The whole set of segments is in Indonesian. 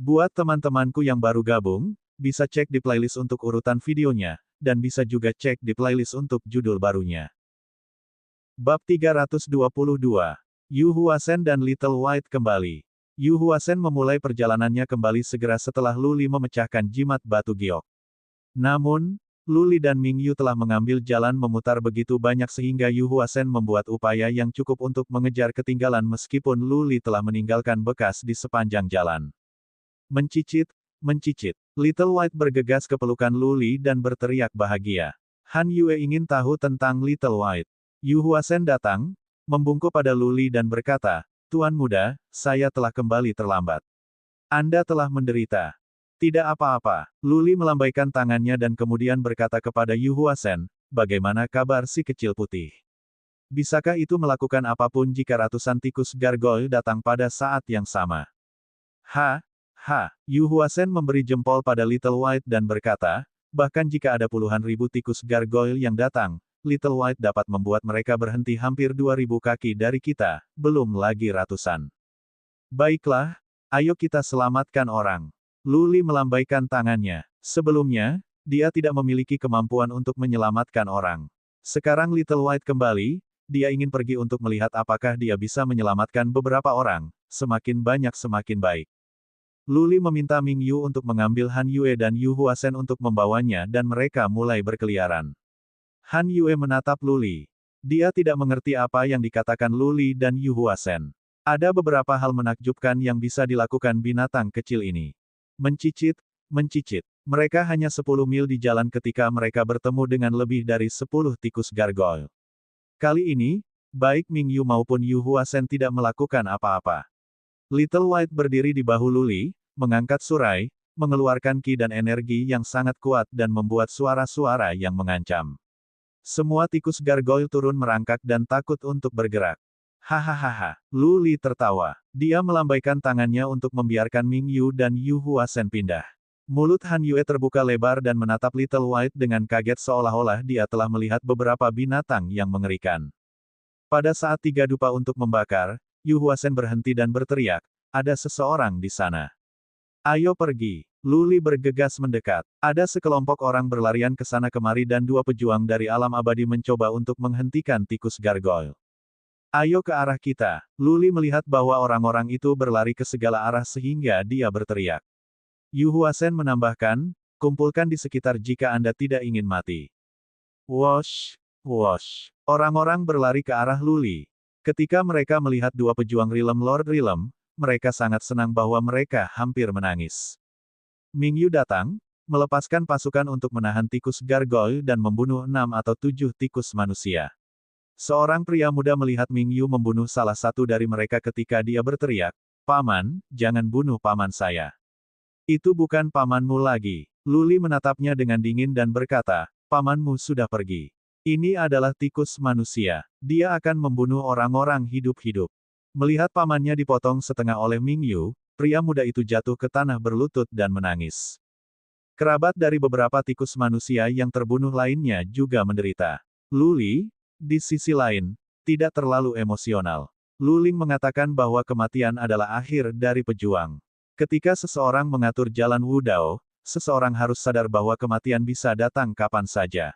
Buat teman-temanku yang baru gabung, bisa cek di playlist untuk urutan videonya, dan bisa juga cek di playlist untuk judul barunya. Bab 322. Yu Huasen dan Little White kembali. Yu Huasen memulai perjalanannya kembali segera setelah Lu Li memecahkan jimat batu giok. Namun, Lu Li dan Ming Yu telah mengambil jalan memutar begitu banyak sehingga Yu Huasen membuat upaya yang cukup untuk mengejar ketinggalan meskipun Lu Li telah meninggalkan bekas di sepanjang jalan. Mencicit, mencicit. Little White bergegas ke pelukan Lu Li dan berteriak bahagia. Han Yue ingin tahu tentang Little White. Yu Huasen datang, membungkuk pada Lu Li dan berkata, "Tuan muda, saya telah kembali terlambat. Anda telah menderita." "Tidak apa-apa." Lu Li melambaikan tangannya dan kemudian berkata kepada Yu Huasen, "Bagaimana kabar si kecil putih? Bisakah itu melakukan apapun jika ratusan tikus gargoyle datang pada saat yang sama?" "Ha, ha." Yu Huasen memberi jempol pada Little White dan berkata, "Bahkan jika ada puluhan ribu tikus gargoyle yang datang, Little White dapat membuat mereka berhenti hampir 2000 kaki dari kita, belum lagi ratusan. Baiklah, ayo kita selamatkan orang." Lu Li melambaikan tangannya. Sebelumnya, dia tidak memiliki kemampuan untuk menyelamatkan orang. Sekarang Little White kembali, dia ingin pergi untuk melihat apakah dia bisa menyelamatkan beberapa orang, semakin banyak semakin baik. Lu Li meminta Ming Yu untuk mengambil Han Yue dan Yu Huasen untuk membawanya dan mereka mulai berkeliaran. Han Yue menatap Lu Li. Dia tidak mengerti apa yang dikatakan Lu Li dan Yu Huasen. Ada beberapa hal menakjubkan yang bisa dilakukan binatang kecil ini. Mencicit, mencicit. Mereka hanya 10 mil di jalan ketika mereka bertemu dengan lebih dari 10 tikus gargoyle. Kali ini, baik Ming Yu maupun Yu Huasen tidak melakukan apa-apa. Little White berdiri di bahu Lu Li, mengangkat surai, mengeluarkan ki dan energi yang sangat kuat dan membuat suara-suara yang mengancam. Semua tikus gargoyle turun merangkak dan takut untuk bergerak. Hahaha. Lu Li tertawa. Dia melambaikan tangannya untuk membiarkan Ming Yu dan Yu Huasen pindah. Mulut Han Yue terbuka lebar dan menatap Little White dengan kaget seolah-olah dia telah melihat beberapa binatang yang mengerikan. Pada saat 3 dupa untuk membakar, Yu Huasen berhenti dan berteriak, "Ada seseorang di sana. Ayo pergi." Lu Li bergegas mendekat. Ada sekelompok orang berlarian ke sana kemari dan 2 pejuang dari alam abadi mencoba untuk menghentikan tikus gargoyle. "Ayo ke arah kita." Lu Li melihat bahwa orang-orang itu berlari ke segala arah sehingga dia berteriak. Yu Huasen menambahkan, "Kumpulkan di sekitar jika Anda tidak ingin mati." Wosh, wosh. Orang-orang berlari ke arah Lu Li. Ketika mereka melihat 2 pejuang Rilem Lord Rilem, mereka sangat senang bahwa mereka hampir menangis. Ming Yu datang, melepaskan pasukan untuk menahan tikus gargoyle dan membunuh 6 atau 7 tikus manusia. Seorang pria muda melihat Ming Yu membunuh salah satu dari mereka ketika dia berteriak, "Paman, jangan bunuh paman saya. Itu bukan pamanmu lagi." Lu Li menatapnya dengan dingin dan berkata, "Pamanmu sudah pergi. Ini adalah tikus manusia. Dia akan membunuh orang-orang hidup-hidup." Melihat pamannya dipotong setengah oleh Ming Yu, pria muda itu jatuh ke tanah berlutut dan menangis. Kerabat dari beberapa tikus manusia yang terbunuh lainnya juga menderita. Lu Li, di sisi lain, tidak terlalu emosional. Lu Ling mengatakan bahwa kematian adalah akhir dari pejuang. Ketika seseorang mengatur jalan Wudao, seseorang harus sadar bahwa kematian bisa datang kapan saja.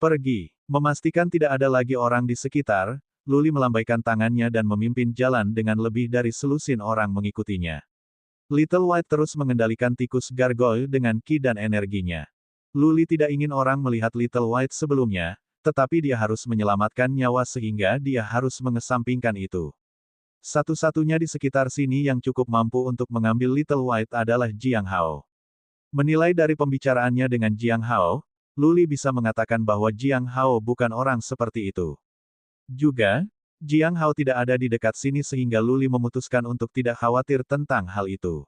Pergi. Memastikan tidak ada lagi orang di sekitar, Lu Li melambaikan tangannya dan memimpin jalan dengan lebih dari selusin orang mengikutinya. Little White terus mengendalikan tikus gargoyle dengan ki dan energinya. Lu Li tidak ingin orang melihat Little White sebelumnya, tetapi dia harus menyelamatkan nyawa sehingga dia harus mengesampingkan itu. Satu-satunya di sekitar sini yang cukup mampu untuk mengambil Little White adalah Jiang Hao. Menilai dari pembicaraannya dengan Jiang Hao, Lu Li bisa mengatakan bahwa Jiang Hao bukan orang seperti itu. Juga, Jiang Hao tidak ada di dekat sini sehingga Lu Li memutuskan untuk tidak khawatir tentang hal itu.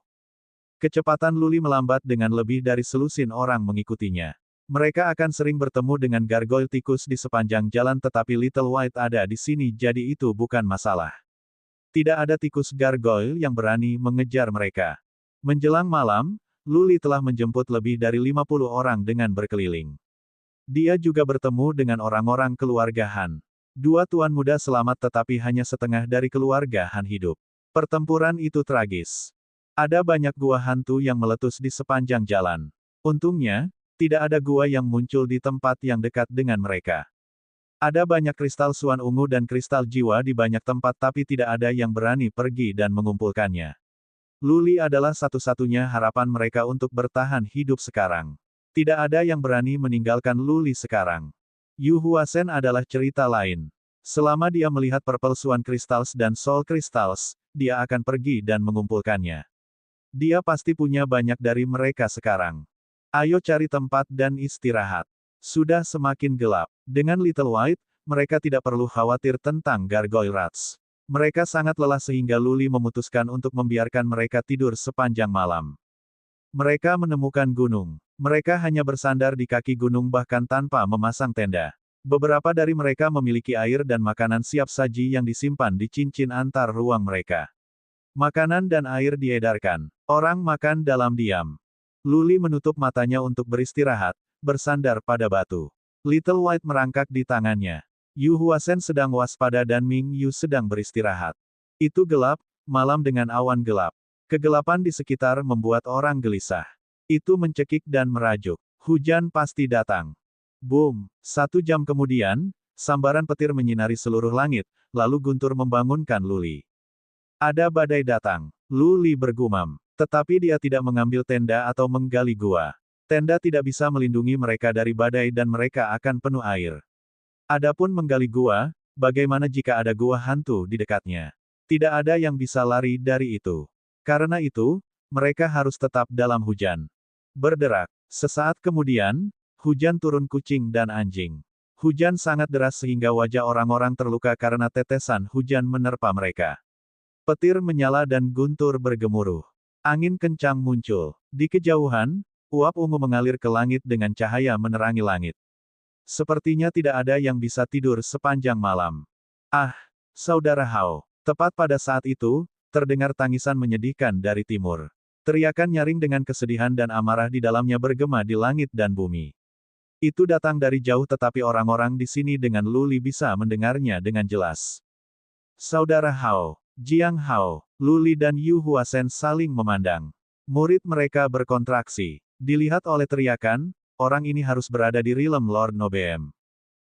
Kecepatan Lu Li melambat dengan lebih dari selusin orang mengikutinya. Mereka akan sering bertemu dengan gargoyle tikus di sepanjang jalan tetapi Little White ada di sini jadi itu bukan masalah. Tidak ada tikus gargoyle yang berani mengejar mereka. Menjelang malam, Lu Li telah menjemput lebih dari 50 orang dengan berkeliling. Dia juga bertemu dengan orang-orang keluarga Han. 2 tuan muda selamat tetapi hanya setengah dari keluarga Han hidup. Pertempuran itu tragis. Ada banyak gua hantu yang meletus di sepanjang jalan. Untungnya, tidak ada gua yang muncul di tempat yang dekat dengan mereka. Ada banyak kristal suan ungu dan kristal jiwa di banyak tempat tapi tidak ada yang berani pergi dan mengumpulkannya. Luli adalah satu-satunya harapan mereka untuk bertahan hidup sekarang. Tidak ada yang berani meninggalkan Luli sekarang. Yu Huasen adalah cerita lain. Selama dia melihat Purple Swan Crystals dan Soul Crystals, dia akan pergi dan mengumpulkannya. Dia pasti punya banyak dari mereka sekarang. Ayo cari tempat dan istirahat. Sudah semakin gelap. Dengan Little White, mereka tidak perlu khawatir tentang Gargoyle Rats. Mereka sangat lelah sehingga Luli memutuskan untuk membiarkan mereka tidur sepanjang malam. Mereka menemukan gunung. Mereka hanya bersandar di kaki gunung bahkan tanpa memasang tenda. Beberapa dari mereka memiliki air dan makanan siap saji yang disimpan di cincin antar ruang mereka. Makanan dan air diedarkan. Orang makan dalam diam. Luli menutup matanya untuk beristirahat, bersandar pada batu. Little White merangkak di tangannya. Yu Huasen sedang waspada dan Ming Yu sedang beristirahat. Itu gelap, malam dengan awan gelap. Kegelapan di sekitar membuat orang gelisah. Itu mencekik dan merajuk. Hujan pasti datang. Boom! 1 jam kemudian, sambaran petir menyinari seluruh langit, lalu guntur membangunkan Luli. Ada badai datang. Luli bergumam. Tetapi dia tidak mengambil tenda atau menggali gua. Tenda tidak bisa melindungi mereka dari badai dan mereka akan penuh air. Adapun menggali gua, bagaimana jika ada gua hantu di dekatnya? Tidak ada yang bisa lari dari itu. Karena itu, mereka harus tetap dalam hujan. Berderak. Sesaat kemudian, hujan turun kucing dan anjing. Hujan sangat deras sehingga wajah orang-orang terluka karena tetesan hujan menerpa mereka. Petir menyala dan guntur bergemuruh. Angin kencang muncul. Di kejauhan, uap ungu mengalir ke langit dengan cahaya menerangi langit. Sepertinya tidak ada yang bisa tidur sepanjang malam. Ah, saudara Hao. Tepat pada saat itu, terdengar tangisan menyedihkan dari timur. Teriakan nyaring dengan kesedihan dan amarah di dalamnya bergema di langit dan bumi. Itu datang dari jauh tetapi orang-orang di sini dengan Luli bisa mendengarnya dengan jelas. Saudara Hao. Jiang Hao, Luli dan Yu Huasen saling memandang. Murid mereka berkontraksi. Dilihat oleh teriakan, orang ini harus berada di Realm Lord Nobeem.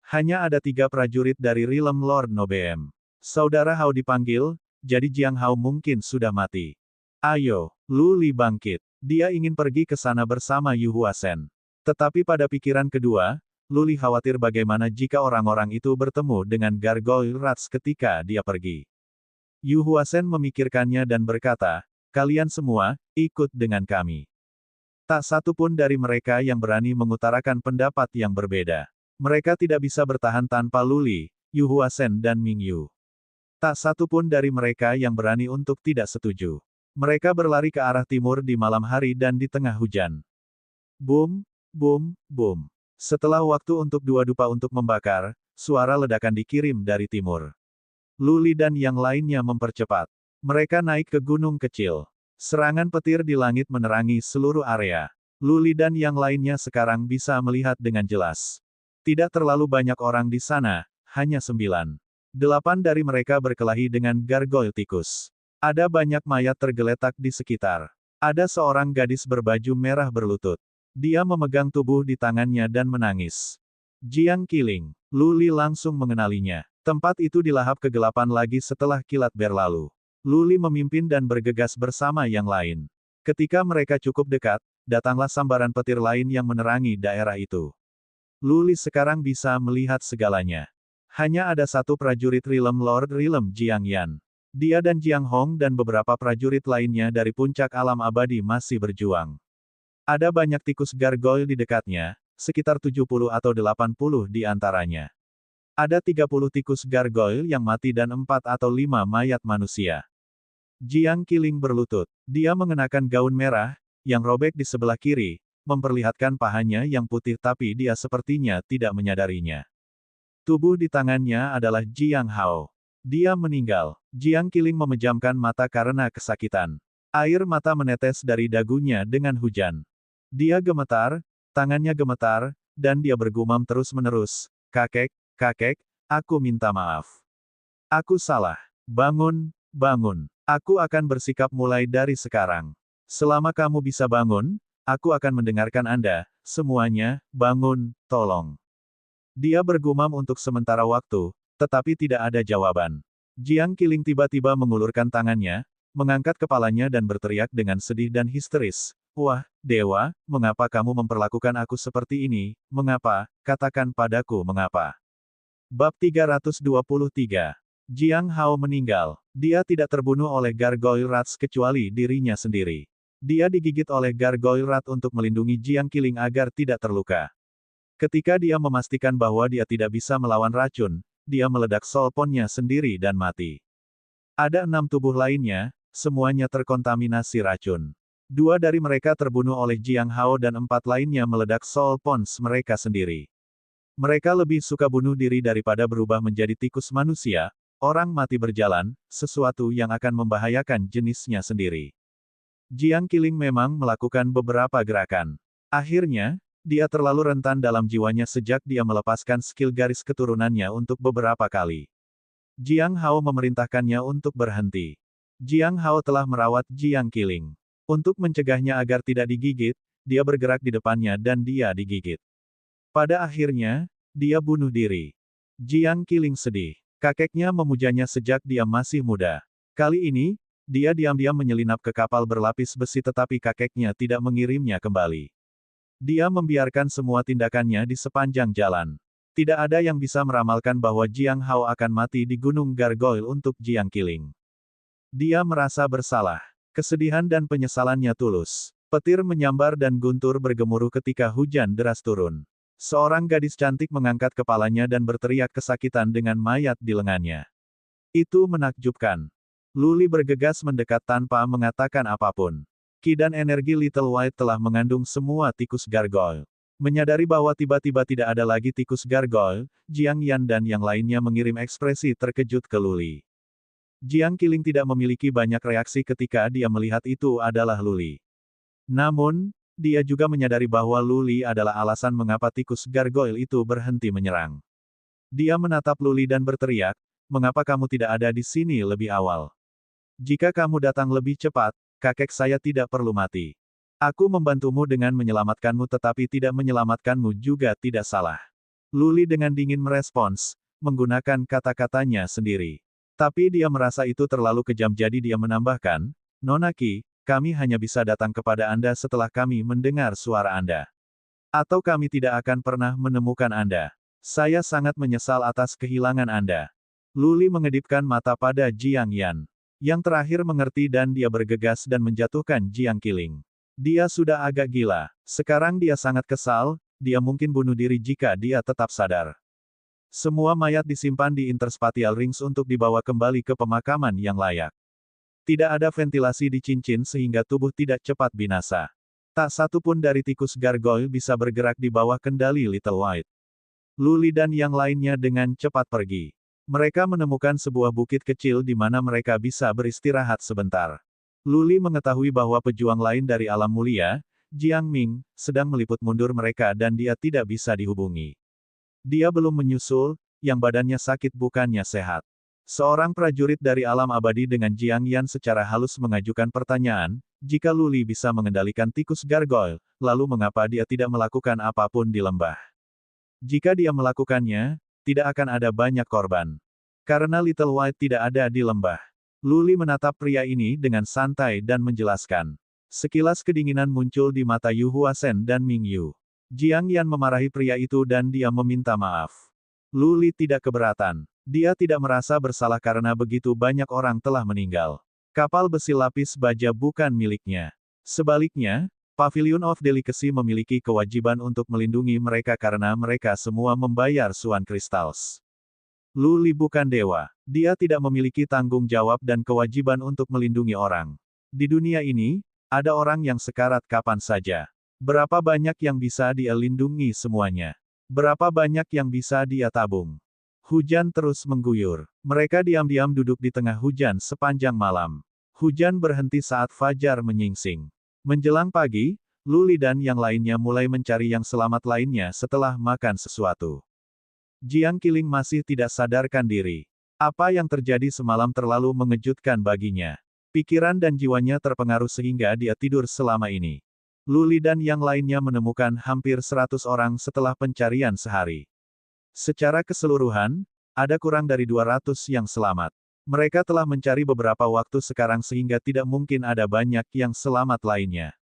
Hanya ada 3 prajurit dari Realm Lord Nobeem. Saudara Hao dipanggil, jadi Jiang Hao mungkin sudah mati. Ayo, Luli bangkit. Dia ingin pergi ke sana bersama Yu Huasen. Tetapi pada pikiran kedua, Luli khawatir bagaimana jika orang-orang itu bertemu dengan Gargoyle Rats ketika dia pergi. Yu Huasen memikirkannya dan berkata, kalian semua, ikut dengan kami. Tak satu pun dari mereka yang berani mengutarakan pendapat yang berbeda. Mereka tidak bisa bertahan tanpa Luli, Yu Huasen dan Ming Yu. Tak satu pun dari mereka yang berani untuk tidak setuju. Mereka berlari ke arah timur di malam hari dan di tengah hujan. Boom, boom, boom. Setelah waktu untuk 2 dupa untuk membakar, suara ledakan dikirim dari timur. Luli dan yang lainnya mempercepat. Mereka naik ke gunung kecil. Serangan petir di langit menerangi seluruh area. Luli dan yang lainnya sekarang bisa melihat dengan jelas. Tidak terlalu banyak orang di sana, hanya 9. 8 dari mereka berkelahi dengan gargoyle tikus. Ada banyak mayat tergeletak di sekitar. Ada seorang gadis berbaju merah berlutut. Dia memegang tubuh di tangannya dan menangis. Jiang Qiling. Luli langsung mengenalinya. Tempat itu dilahap kegelapan lagi setelah kilat berlalu. Luli memimpin dan bergegas bersama yang lain. Ketika mereka cukup dekat, datanglah sambaran petir lain yang menerangi daerah itu. Luli sekarang bisa melihat segalanya. Hanya ada 1 prajurit Realm Lord Realm Jiang Yan. Dia dan Jiang Hong dan beberapa prajurit lainnya dari puncak alam abadi masih berjuang. Ada banyak tikus gargoyle di dekatnya, sekitar 70 atau 80 di antaranya. Ada 30 tikus gargoyle yang mati dan 4 atau 5 mayat manusia. Jiang Qiling berlutut. Dia mengenakan gaun merah, yang robek di sebelah kiri, memperlihatkan pahanya yang putih tapi dia sepertinya tidak menyadarinya. Tubuh di tangannya adalah Jiang Hao. Dia meninggal. Jiang Qiling memejamkan mata karena kesakitan. Air mata menetes dari dagunya dengan hujan. Dia gemetar, tangannya gemetar, dan dia bergumam terus-menerus, kakek, kakek, aku minta maaf. Aku salah. Bangun, bangun. Aku akan bersikap mulai dari sekarang. Selama kamu bisa bangun, aku akan mendengarkan Anda, semuanya, bangun, tolong. Dia bergumam untuk sementara waktu, tetapi tidak ada jawaban. Jiang Qiling tiba-tiba mengulurkan tangannya, mengangkat kepalanya dan berteriak dengan sedih dan histeris. Wah, dewa, mengapa kamu memperlakukan aku seperti ini? Mengapa? Katakan padaku mengapa. Bab 323. Jiang Hao meninggal. Dia tidak terbunuh oleh Gargoyle Rats kecuali dirinya sendiri. Dia digigit oleh Gargoyle Rat untuk melindungi Jiang Qiling agar tidak terluka. Ketika dia memastikan bahwa dia tidak bisa melawan racun, dia meledak solponnya sendiri dan mati. Ada 6 tubuh lainnya, semuanya terkontaminasi racun. 2 dari mereka terbunuh oleh Jiang Hao dan 4 lainnya meledak solpons mereka sendiri. Mereka lebih suka bunuh diri daripada berubah menjadi tikus manusia, orang mati berjalan, sesuatu yang akan membahayakan jenisnya sendiri. Jiang Qiling memang melakukan beberapa gerakan. Akhirnya, dia terlalu rentan dalam jiwanya sejak dia melepaskan skill garis keturunannya untuk beberapa kali. Jiang Hao memerintahkannya untuk berhenti. Jiang Hao telah merawat Jiang Qiling. Untuk mencegahnya agar tidak digigit, dia bergerak di depannya dan dia digigit. Pada akhirnya, dia bunuh diri. Jiang Qiling sedih. Kakeknya memujanya sejak dia masih muda. Kali ini, dia diam-diam menyelinap ke kapal berlapis besi tetapi kakeknya tidak mengirimnya kembali. Dia membiarkan semua tindakannya di sepanjang jalan. Tidak ada yang bisa meramalkan bahwa Jiang Hao akan mati di Gunung Gargoyle untuk Jiang Qiling. Dia merasa bersalah. Kesedihan dan penyesalannya tulus. Petir menyambar dan guntur bergemuruh ketika hujan deras turun. Seorang gadis cantik mengangkat kepalanya dan berteriak kesakitan dengan mayat di lengannya. Itu menakjubkan. Luli bergegas mendekat tanpa mengatakan apapun. Ki dan energi Little White telah mengandung semua tikus gargoyle. Menyadari bahwa tiba-tiba tidak ada lagi tikus gargoyle, Jiang Yan dan yang lainnya mengirim ekspresi terkejut ke Luli. Jiang Qiling tidak memiliki banyak reaksi ketika dia melihat itu adalah Luli. Namun, dia juga menyadari bahwa Luli adalah alasan mengapa tikus gargoyle itu berhenti menyerang. Dia menatap Luli dan berteriak, "Mengapa kamu tidak ada di sini lebih awal? Jika kamu datang lebih cepat, kakek saya tidak perlu mati. Aku membantumu dengan menyelamatkanmu tetapi tidak menyelamatkanmu juga tidak salah." Luli dengan dingin merespons, menggunakan kata-katanya sendiri. Tapi dia merasa itu terlalu kejam jadi dia menambahkan, "Nona Qi, kami hanya bisa datang kepada Anda setelah kami mendengar suara Anda. Atau kami tidak akan pernah menemukan Anda. Saya sangat menyesal atas kehilangan Anda." Luli mengedipkan mata pada Jiang Yan. Yang terakhir mengerti dan dia bergegas dan menjatuhkan Jiang Qiling. Dia sudah agak gila. Sekarang dia sangat kesal, dia mungkin bunuh diri jika dia tetap sadar. Semua mayat disimpan di Interspatial Rings untuk dibawa kembali ke pemakaman yang layak. Tidak ada ventilasi di cincin sehingga tubuh tidak cepat binasa. Tak satu pun dari tikus gargoyle bisa bergerak di bawah kendali Little White. Luli dan yang lainnya dengan cepat pergi. Mereka menemukan sebuah bukit kecil di mana mereka bisa beristirahat sebentar. Luli mengetahui bahwa pejuang lain dari alam mulia, Jiang Ming, sedang meliput mundur mereka dan dia tidak bisa dihubungi. Dia belum menyusul, yang badannya sakit bukannya sehat. Seorang prajurit dari alam abadi dengan Jiang Yan secara halus mengajukan pertanyaan, jika Luli bisa mengendalikan tikus gargoyle, lalu mengapa dia tidak melakukan apapun di lembah? Jika dia melakukannya, tidak akan ada banyak korban. Karena Little White tidak ada di lembah. Luli menatap pria ini dengan santai dan menjelaskan. Sekilas kedinginan muncul di mata Yu Huasen dan Ming Yu. Jiang Yan memarahi pria itu dan dia meminta maaf. Luli tidak keberatan. Dia tidak merasa bersalah karena begitu banyak orang telah meninggal. Kapal besi lapis baja bukan miliknya. Sebaliknya, Pavilion of Delicacy memiliki kewajiban untuk melindungi mereka karena mereka semua membayar Swan Crystals. Luli bukan dewa. Dia tidak memiliki tanggung jawab dan kewajiban untuk melindungi orang. Di dunia ini, ada orang yang sekarat kapan saja. Berapa banyak yang bisa dia lindungi semuanya? Berapa banyak yang bisa dia tabung? Hujan terus mengguyur. Mereka diam-diam duduk di tengah hujan sepanjang malam. Hujan berhenti saat fajar menyingsing. Menjelang pagi, Luli dan yang lainnya mulai mencari yang selamat lainnya setelah makan sesuatu. Jiang Qiling masih tidak sadarkan diri. Apa yang terjadi semalam terlalu mengejutkan baginya. Pikiran dan jiwanya terpengaruh sehingga dia tidur selama ini. Luli dan yang lainnya menemukan hampir 100 orang setelah pencarian sehari. Secara keseluruhan, ada kurang dari 200 yang selamat. Mereka telah mencari beberapa waktu sekarang sehingga tidak mungkin ada banyak yang selamat lainnya.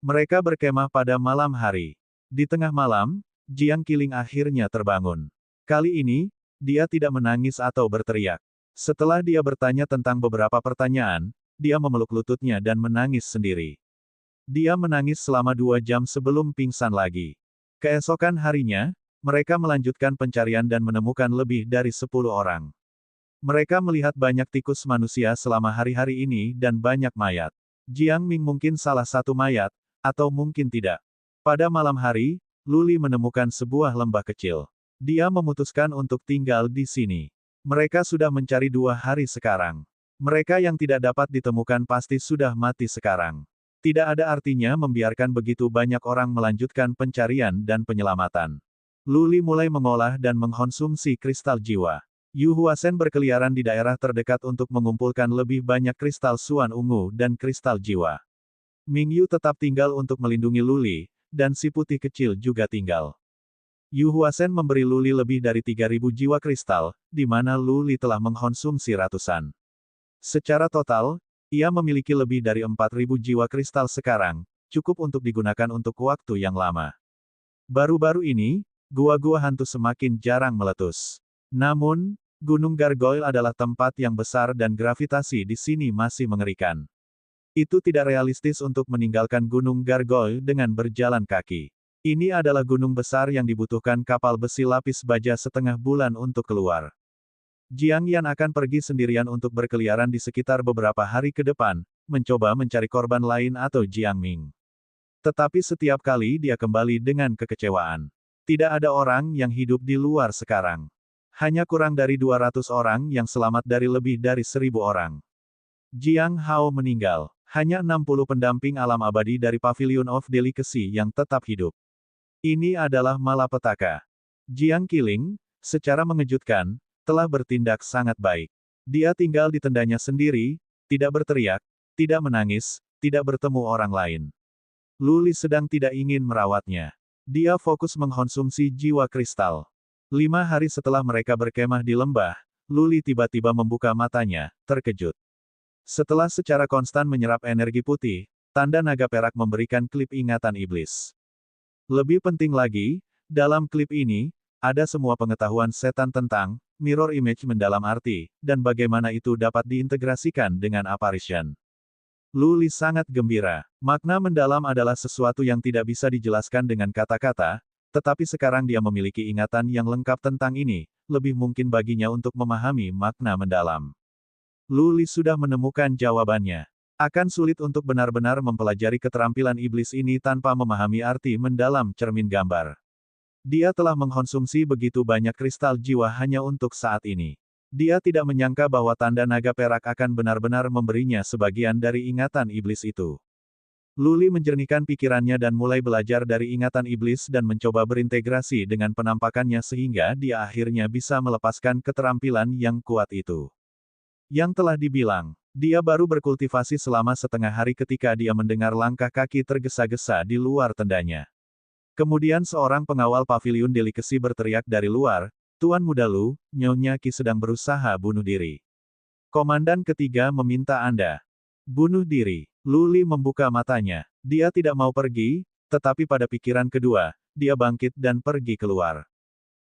Mereka berkemah pada malam hari. Di tengah malam, Jiang Qiling akhirnya terbangun. Kali ini, dia tidak menangis atau berteriak. Setelah dia bertanya tentang beberapa pertanyaan, dia memeluk lututnya dan menangis sendiri. Dia menangis selama 2 jam sebelum pingsan lagi. Keesokan harinya, mereka melanjutkan pencarian dan menemukan lebih dari 10 orang. Mereka melihat banyak tikus manusia selama hari-hari ini dan banyak mayat. Jiang Ming mungkin salah satu mayat, atau mungkin tidak. Pada malam hari, Luli menemukan sebuah lembah kecil. Dia memutuskan untuk tinggal di sini. Mereka sudah mencari 2 hari sekarang. Mereka yang tidak dapat ditemukan pasti sudah mati sekarang. Tidak ada artinya membiarkan begitu banyak orang melanjutkan pencarian dan penyelamatan. Luli mulai mengolah dan mengkonsumsi kristal jiwa. Yu Huasen berkeliaran di daerah terdekat untuk mengumpulkan lebih banyak kristal suan ungu dan kristal jiwa. Ming Yu tetap tinggal untuk melindungi Luli, dan si putih kecil juga tinggal. Yu Huasen memberi Luli lebih dari 3.000 jiwa kristal, di mana Luli telah mengkonsumsi ratusan. Secara total, ia memiliki lebih dari 4.000 jiwa kristal sekarang, cukup untuk digunakan untuk waktu yang lama. Baru-baru ini, gua-gua hantu semakin jarang meletus. Namun, Gunung Gargoyle adalah tempat yang besar dan gravitasi di sini masih mengerikan. Itu tidak realistis untuk meninggalkan Gunung Gargoyle dengan berjalan kaki. Ini adalah gunung besar yang dibutuhkan kapal besi lapis baja setengah bulan untuk keluar. Jiang Yan akan pergi sendirian untuk berkeliaran di sekitar beberapa hari ke depan, mencoba mencari korban lain atau Jiang Ming. Tetapi setiap kali dia kembali dengan kekecewaan. Tidak ada orang yang hidup di luar sekarang. Hanya kurang dari 200 orang yang selamat dari lebih dari 1.000 orang. Jiang Hao meninggal. Hanya 60 pendamping alam abadi dari Pavilion of Delicacy yang tetap hidup. Ini adalah malapetaka. Jiang Qiling, secara mengejutkan, telah bertindak sangat baik. Dia tinggal di tendanya sendiri, tidak berteriak, tidak menangis, tidak bertemu orang lain. Luli sedang tidak ingin merawatnya. Dia fokus mengkonsumsi jiwa kristal. 5 hari setelah mereka berkemah di lembah, Luli tiba-tiba membuka matanya, terkejut. Setelah secara konstan menyerap energi putih, tanda naga perak memberikan klip ingatan iblis. Lebih penting lagi, dalam klip ini, ada semua pengetahuan setan tentang mirror image mendalam arti, dan bagaimana itu dapat diintegrasikan dengan apparition. Luli sangat gembira. Makna mendalam adalah sesuatu yang tidak bisa dijelaskan dengan kata-kata, tetapi sekarang dia memiliki ingatan yang lengkap tentang ini, lebih mungkin baginya untuk memahami makna mendalam. Luli sudah menemukan jawabannya. Akan sulit untuk benar-benar mempelajari keterampilan iblis ini tanpa memahami arti mendalam cermin gambar. Dia telah mengkonsumsi begitu banyak kristal jiwa hanya untuk saat ini. Dia tidak menyangka bahwa tanda naga perak akan benar-benar memberinya sebagian dari ingatan iblis itu. Luli menjernihkan pikirannya dan mulai belajar dari ingatan iblis dan mencoba berintegrasi dengan penampakannya sehingga dia akhirnya bisa melepaskan keterampilan yang kuat itu. Yang telah dibilang, dia baru berkultivasi selama setengah hari ketika dia mendengar langkah kaki tergesa-gesa di luar tendanya. Kemudian seorang pengawal Pavilion Delicacy berteriak dari luar, "Tuan Muda Lu, Nyonya Qi sedang berusaha bunuh diri. Komandan ketiga meminta Anda bunuh diri." Luli membuka matanya. Dia tidak mau pergi, tetapi pada pikiran kedua, dia bangkit dan pergi keluar.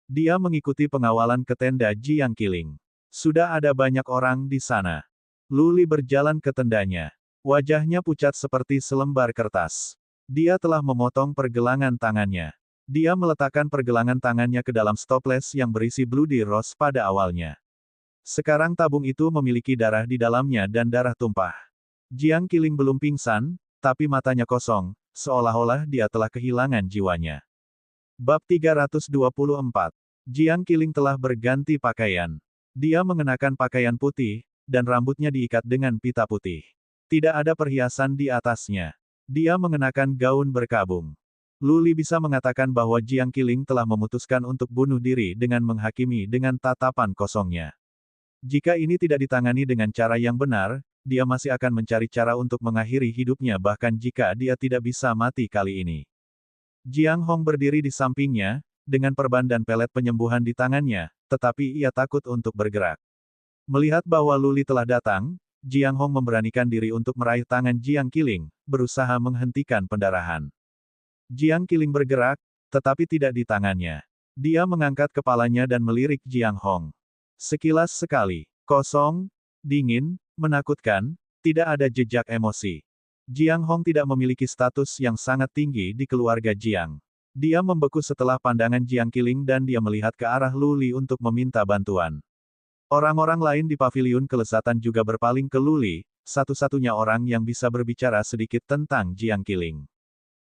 Dia mengikuti pengawalan ke tenda Jiang Qiling. Sudah ada banyak orang di sana. Luli berjalan ke tendanya. Wajahnya pucat seperti selembar kertas. Dia telah memotong pergelangan tangannya. Dia meletakkan pergelangan tangannya ke dalam stoples yang berisi Bloody Rose pada awalnya. Sekarang tabung itu memiliki darah di dalamnya dan darah tumpah. Jiang Qiling belum pingsan, tapi matanya kosong, seolah-olah dia telah kehilangan jiwanya. Bab 324. Jiang Qiling telah berganti pakaian. Dia mengenakan pakaian putih, dan rambutnya diikat dengan pita putih. Tidak ada perhiasan di atasnya. Dia mengenakan gaun berkabung. Luli bisa mengatakan bahwa Jiang Qiling telah memutuskan untuk bunuh diri dengan menghakimi dengan tatapan kosongnya. Jika ini tidak ditangani dengan cara yang benar, dia masih akan mencari cara untuk mengakhiri hidupnya bahkan jika dia tidak bisa mati kali ini. Jiang Hong berdiri di sampingnya, dengan perban dan pelet penyembuhan di tangannya, tetapi ia takut untuk bergerak. Melihat bahwa Luli telah datang, Jiang Hong memberanikan diri untuk meraih tangan Jiang Qiling, berusaha menghentikan pendarahan. Jiang Qiling bergerak, tetapi tidak di tangannya. Dia mengangkat kepalanya dan melirik Jiang Hong. Sekilas sekali, kosong, dingin, menakutkan, tidak ada jejak emosi. Jiang Hong tidak memiliki status yang sangat tinggi di keluarga Jiang. Dia membeku setelah pandangan Jiang Qiling dan dia melihat ke arah Luli untuk meminta bantuan. Orang-orang lain di paviliun kelezatan juga berpaling ke Luli, satu-satunya orang yang bisa berbicara sedikit tentang Jiang Qiling.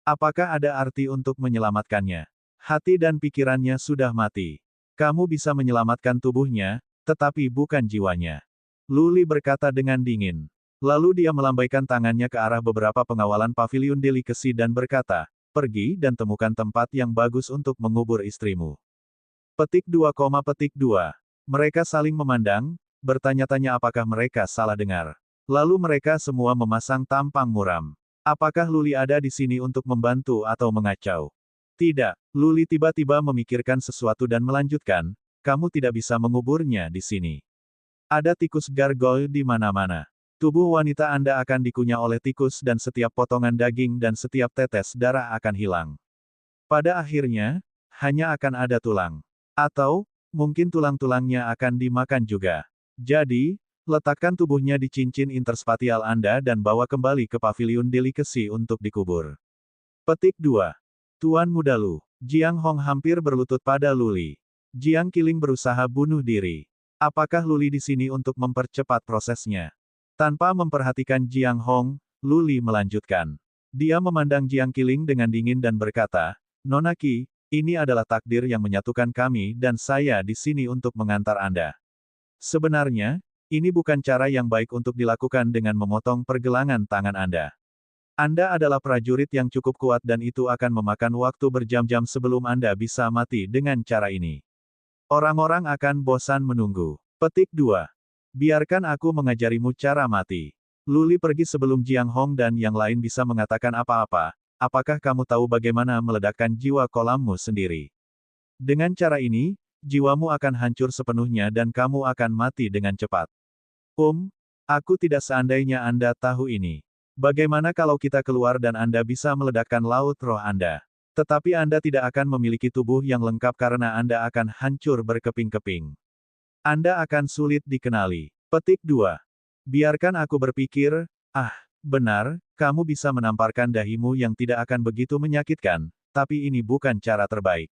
Apakah ada arti untuk menyelamatkannya? Hati dan pikirannya sudah mati. Kamu bisa menyelamatkan tubuhnya, tetapi bukan jiwanya. Luli berkata dengan dingin. Lalu dia melambaikan tangannya ke arah beberapa pengawalan paviliun delikasi dan berkata, pergi dan temukan tempat yang bagus untuk mengubur istrimu. Petik 2, petik 2. Mereka saling memandang, bertanya-tanya apakah mereka salah dengar. Lalu mereka semua memasang tampang muram. Apakah Luli ada di sini untuk membantu atau mengacau? Tidak, Luli tiba-tiba memikirkan sesuatu dan melanjutkan, kamu tidak bisa menguburnya di sini. Ada tikus gargoyle di mana-mana. Tubuh wanita Anda akan dikunyah oleh tikus dan setiap potongan daging dan setiap tetes darah akan hilang. Pada akhirnya, hanya akan ada tulang. Atau, mungkin tulang-tulangnya akan dimakan juga. Jadi, letakkan tubuhnya di cincin interspatial Anda dan bawa kembali ke paviliun delikasi untuk dikubur. Petik 2. Tuan Muda Lu. Jiang Hong hampir berlutut pada Luli. Jiang Qiling berusaha bunuh diri. Apakah Luli di sini untuk mempercepat prosesnya? Tanpa memperhatikan Jiang Hong, Luli melanjutkan. Dia memandang Jiang Qiling dengan dingin dan berkata, Nona Qi, ini adalah takdir yang menyatukan kami dan saya di sini untuk mengantar Anda. Sebenarnya, ini bukan cara yang baik untuk dilakukan dengan memotong pergelangan tangan Anda. Anda adalah prajurit yang cukup kuat dan itu akan memakan waktu berjam-jam sebelum Anda bisa mati dengan cara ini. Orang-orang akan bosan menunggu. Petik 2. Biarkan aku mengajarimu cara mati. Luli pergi sebelum Jiang Hong dan yang lain bisa mengatakan apa-apa. Apakah kamu tahu bagaimana meledakkan jiwa kolammu sendiri? Dengan cara ini, jiwamu akan hancur sepenuhnya dan kamu akan mati dengan cepat. Aku tidak seandainya Anda tahu ini. Bagaimana kalau kita keluar dan Anda bisa meledakkan laut roh Anda? Tetapi Anda tidak akan memiliki tubuh yang lengkap karena Anda akan hancur berkeping-keping. Anda akan sulit dikenali. Petik 2. Biarkan aku berpikir, benar, kamu bisa menamparkan dahimu yang tidak akan begitu menyakitkan, tapi ini bukan cara terbaik.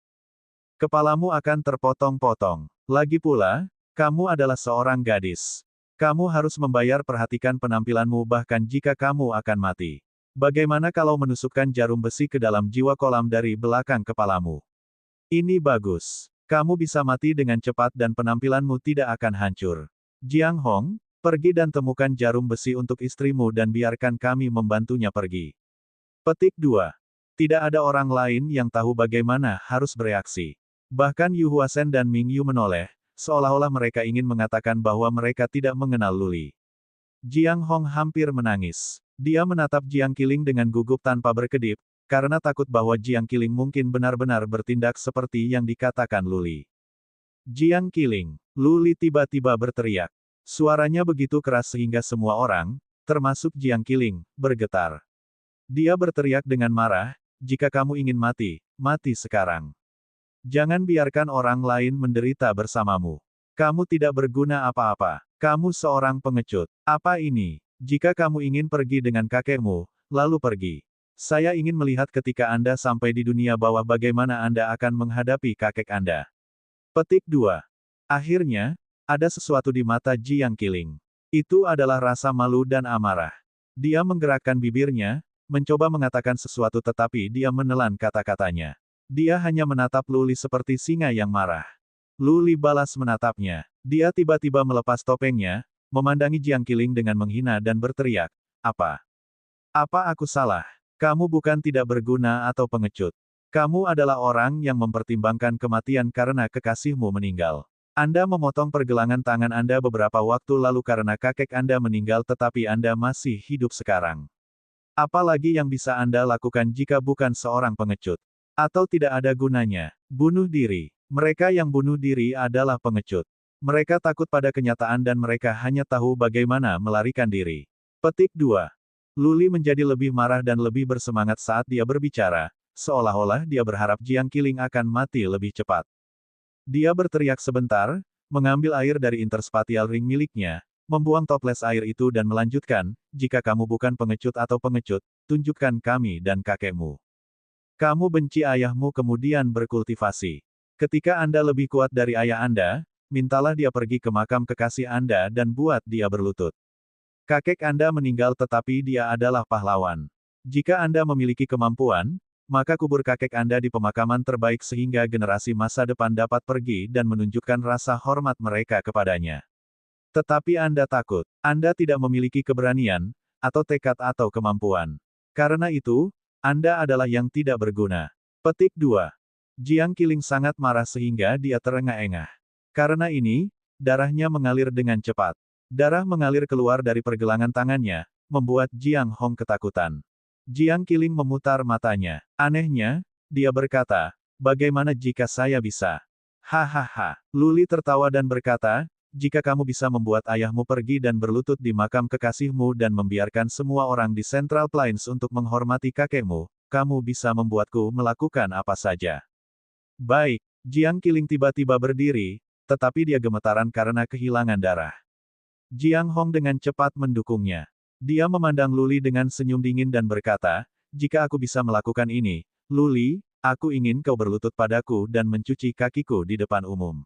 Kepalamu akan terpotong-potong. Lagi pula, kamu adalah seorang gadis. Kamu harus membayar perhatikan penampilanmu bahkan jika kamu akan mati. Bagaimana kalau menusukkan jarum besi ke dalam jiwa kolam dari belakang kepalamu? Ini bagus. Kamu bisa mati dengan cepat dan penampilanmu tidak akan hancur. Jiang Hong, pergi dan temukan jarum besi untuk istrimu dan biarkan kami membantunya pergi. Petik 2. Tidak ada orang lain yang tahu bagaimana harus bereaksi. Bahkan Yu Huasen dan Ming Yu menoleh, seolah-olah mereka ingin mengatakan bahwa mereka tidak mengenal Luli. Jiang Hong hampir menangis. Dia menatap Jiang Qiling dengan gugup tanpa berkedip, karena takut bahwa Jiang Qiling mungkin benar-benar bertindak seperti yang dikatakan Luli. Jiang Qiling, Luli tiba-tiba berteriak. Suaranya begitu keras sehingga semua orang, termasuk Jiang Qiling, bergetar. Dia berteriak dengan marah, jika kamu ingin mati, mati sekarang. Jangan biarkan orang lain menderita bersamamu. Kamu tidak berguna apa-apa. Kamu seorang pengecut. Apa ini? Jika kamu ingin pergi dengan kakekmu, lalu pergi. Saya ingin melihat ketika Anda sampai di dunia bawah bagaimana Anda akan menghadapi kakek Anda. Petik 2. Akhirnya, ada sesuatu di mata Jiang Qiling. Itu adalah rasa malu dan amarah. Dia menggerakkan bibirnya, mencoba mengatakan sesuatu tetapi dia menelan kata-katanya. Dia hanya menatap Luli seperti singa yang marah. Luli balas menatapnya. Dia tiba-tiba melepas topengnya, memandangi Jiang Qiling dengan menghina dan berteriak, Apa? Apa aku salah? Kamu bukan tidak berguna atau pengecut. Kamu adalah orang yang mempertimbangkan kematian karena kekasihmu meninggal. Anda memotong pergelangan tangan Anda beberapa waktu lalu karena kakek Anda meninggal tetapi Anda masih hidup sekarang. Apalagi yang bisa Anda lakukan jika bukan seorang pengecut? Atau tidak ada gunanya? Bunuh diri. Mereka yang bunuh diri adalah pengecut. Mereka takut pada kenyataan dan mereka hanya tahu bagaimana melarikan diri. Petik 2. Luli menjadi lebih marah dan lebih bersemangat saat dia berbicara, seolah-olah dia berharap Jiang Qiling akan mati lebih cepat. Dia berteriak sebentar, mengambil air dari interspatial ring miliknya, membuang toples air itu dan melanjutkan, jika kamu bukan pengecut atau pengecut, tunjukkan kami dan kakekmu. Kamu benci ayahmu kemudian berkultivasi. Ketika Anda lebih kuat dari ayah Anda, mintalah dia pergi ke makam kekasih Anda dan buat dia berlutut. Kakek Anda meninggal tetapi dia adalah pahlawan. Jika Anda memiliki kemampuan, maka kubur kakek Anda di pemakaman terbaik sehingga generasi masa depan dapat pergi dan menunjukkan rasa hormat mereka kepadanya. Tetapi Anda takut. Anda tidak memiliki keberanian, atau tekad atau kemampuan. Karena itu, Anda adalah yang tidak berguna. Petik 2. Jiang Qiling sangat marah sehingga dia terengah-engah. Karena ini, darahnya mengalir dengan cepat. Darah mengalir keluar dari pergelangan tangannya, membuat Jiang Hong ketakutan. Jiang Qiling memutar matanya. Anehnya, dia berkata, bagaimana jika saya bisa? Hahaha. Luli tertawa dan berkata, jika kamu bisa membuat ayahmu pergi dan berlutut di makam kekasihmu dan membiarkan semua orang di Central Plains untuk menghormati kakekmu, kamu bisa membuatku melakukan apa saja. Baik, Jiang Qiling tiba-tiba berdiri, tetapi dia gemetaran karena kehilangan darah. Jiang Hong dengan cepat mendukungnya. Dia memandang Luli dengan senyum dingin dan berkata, jika aku bisa melakukan ini, Luli, aku ingin kau berlutut padaku dan mencuci kakiku di depan umum.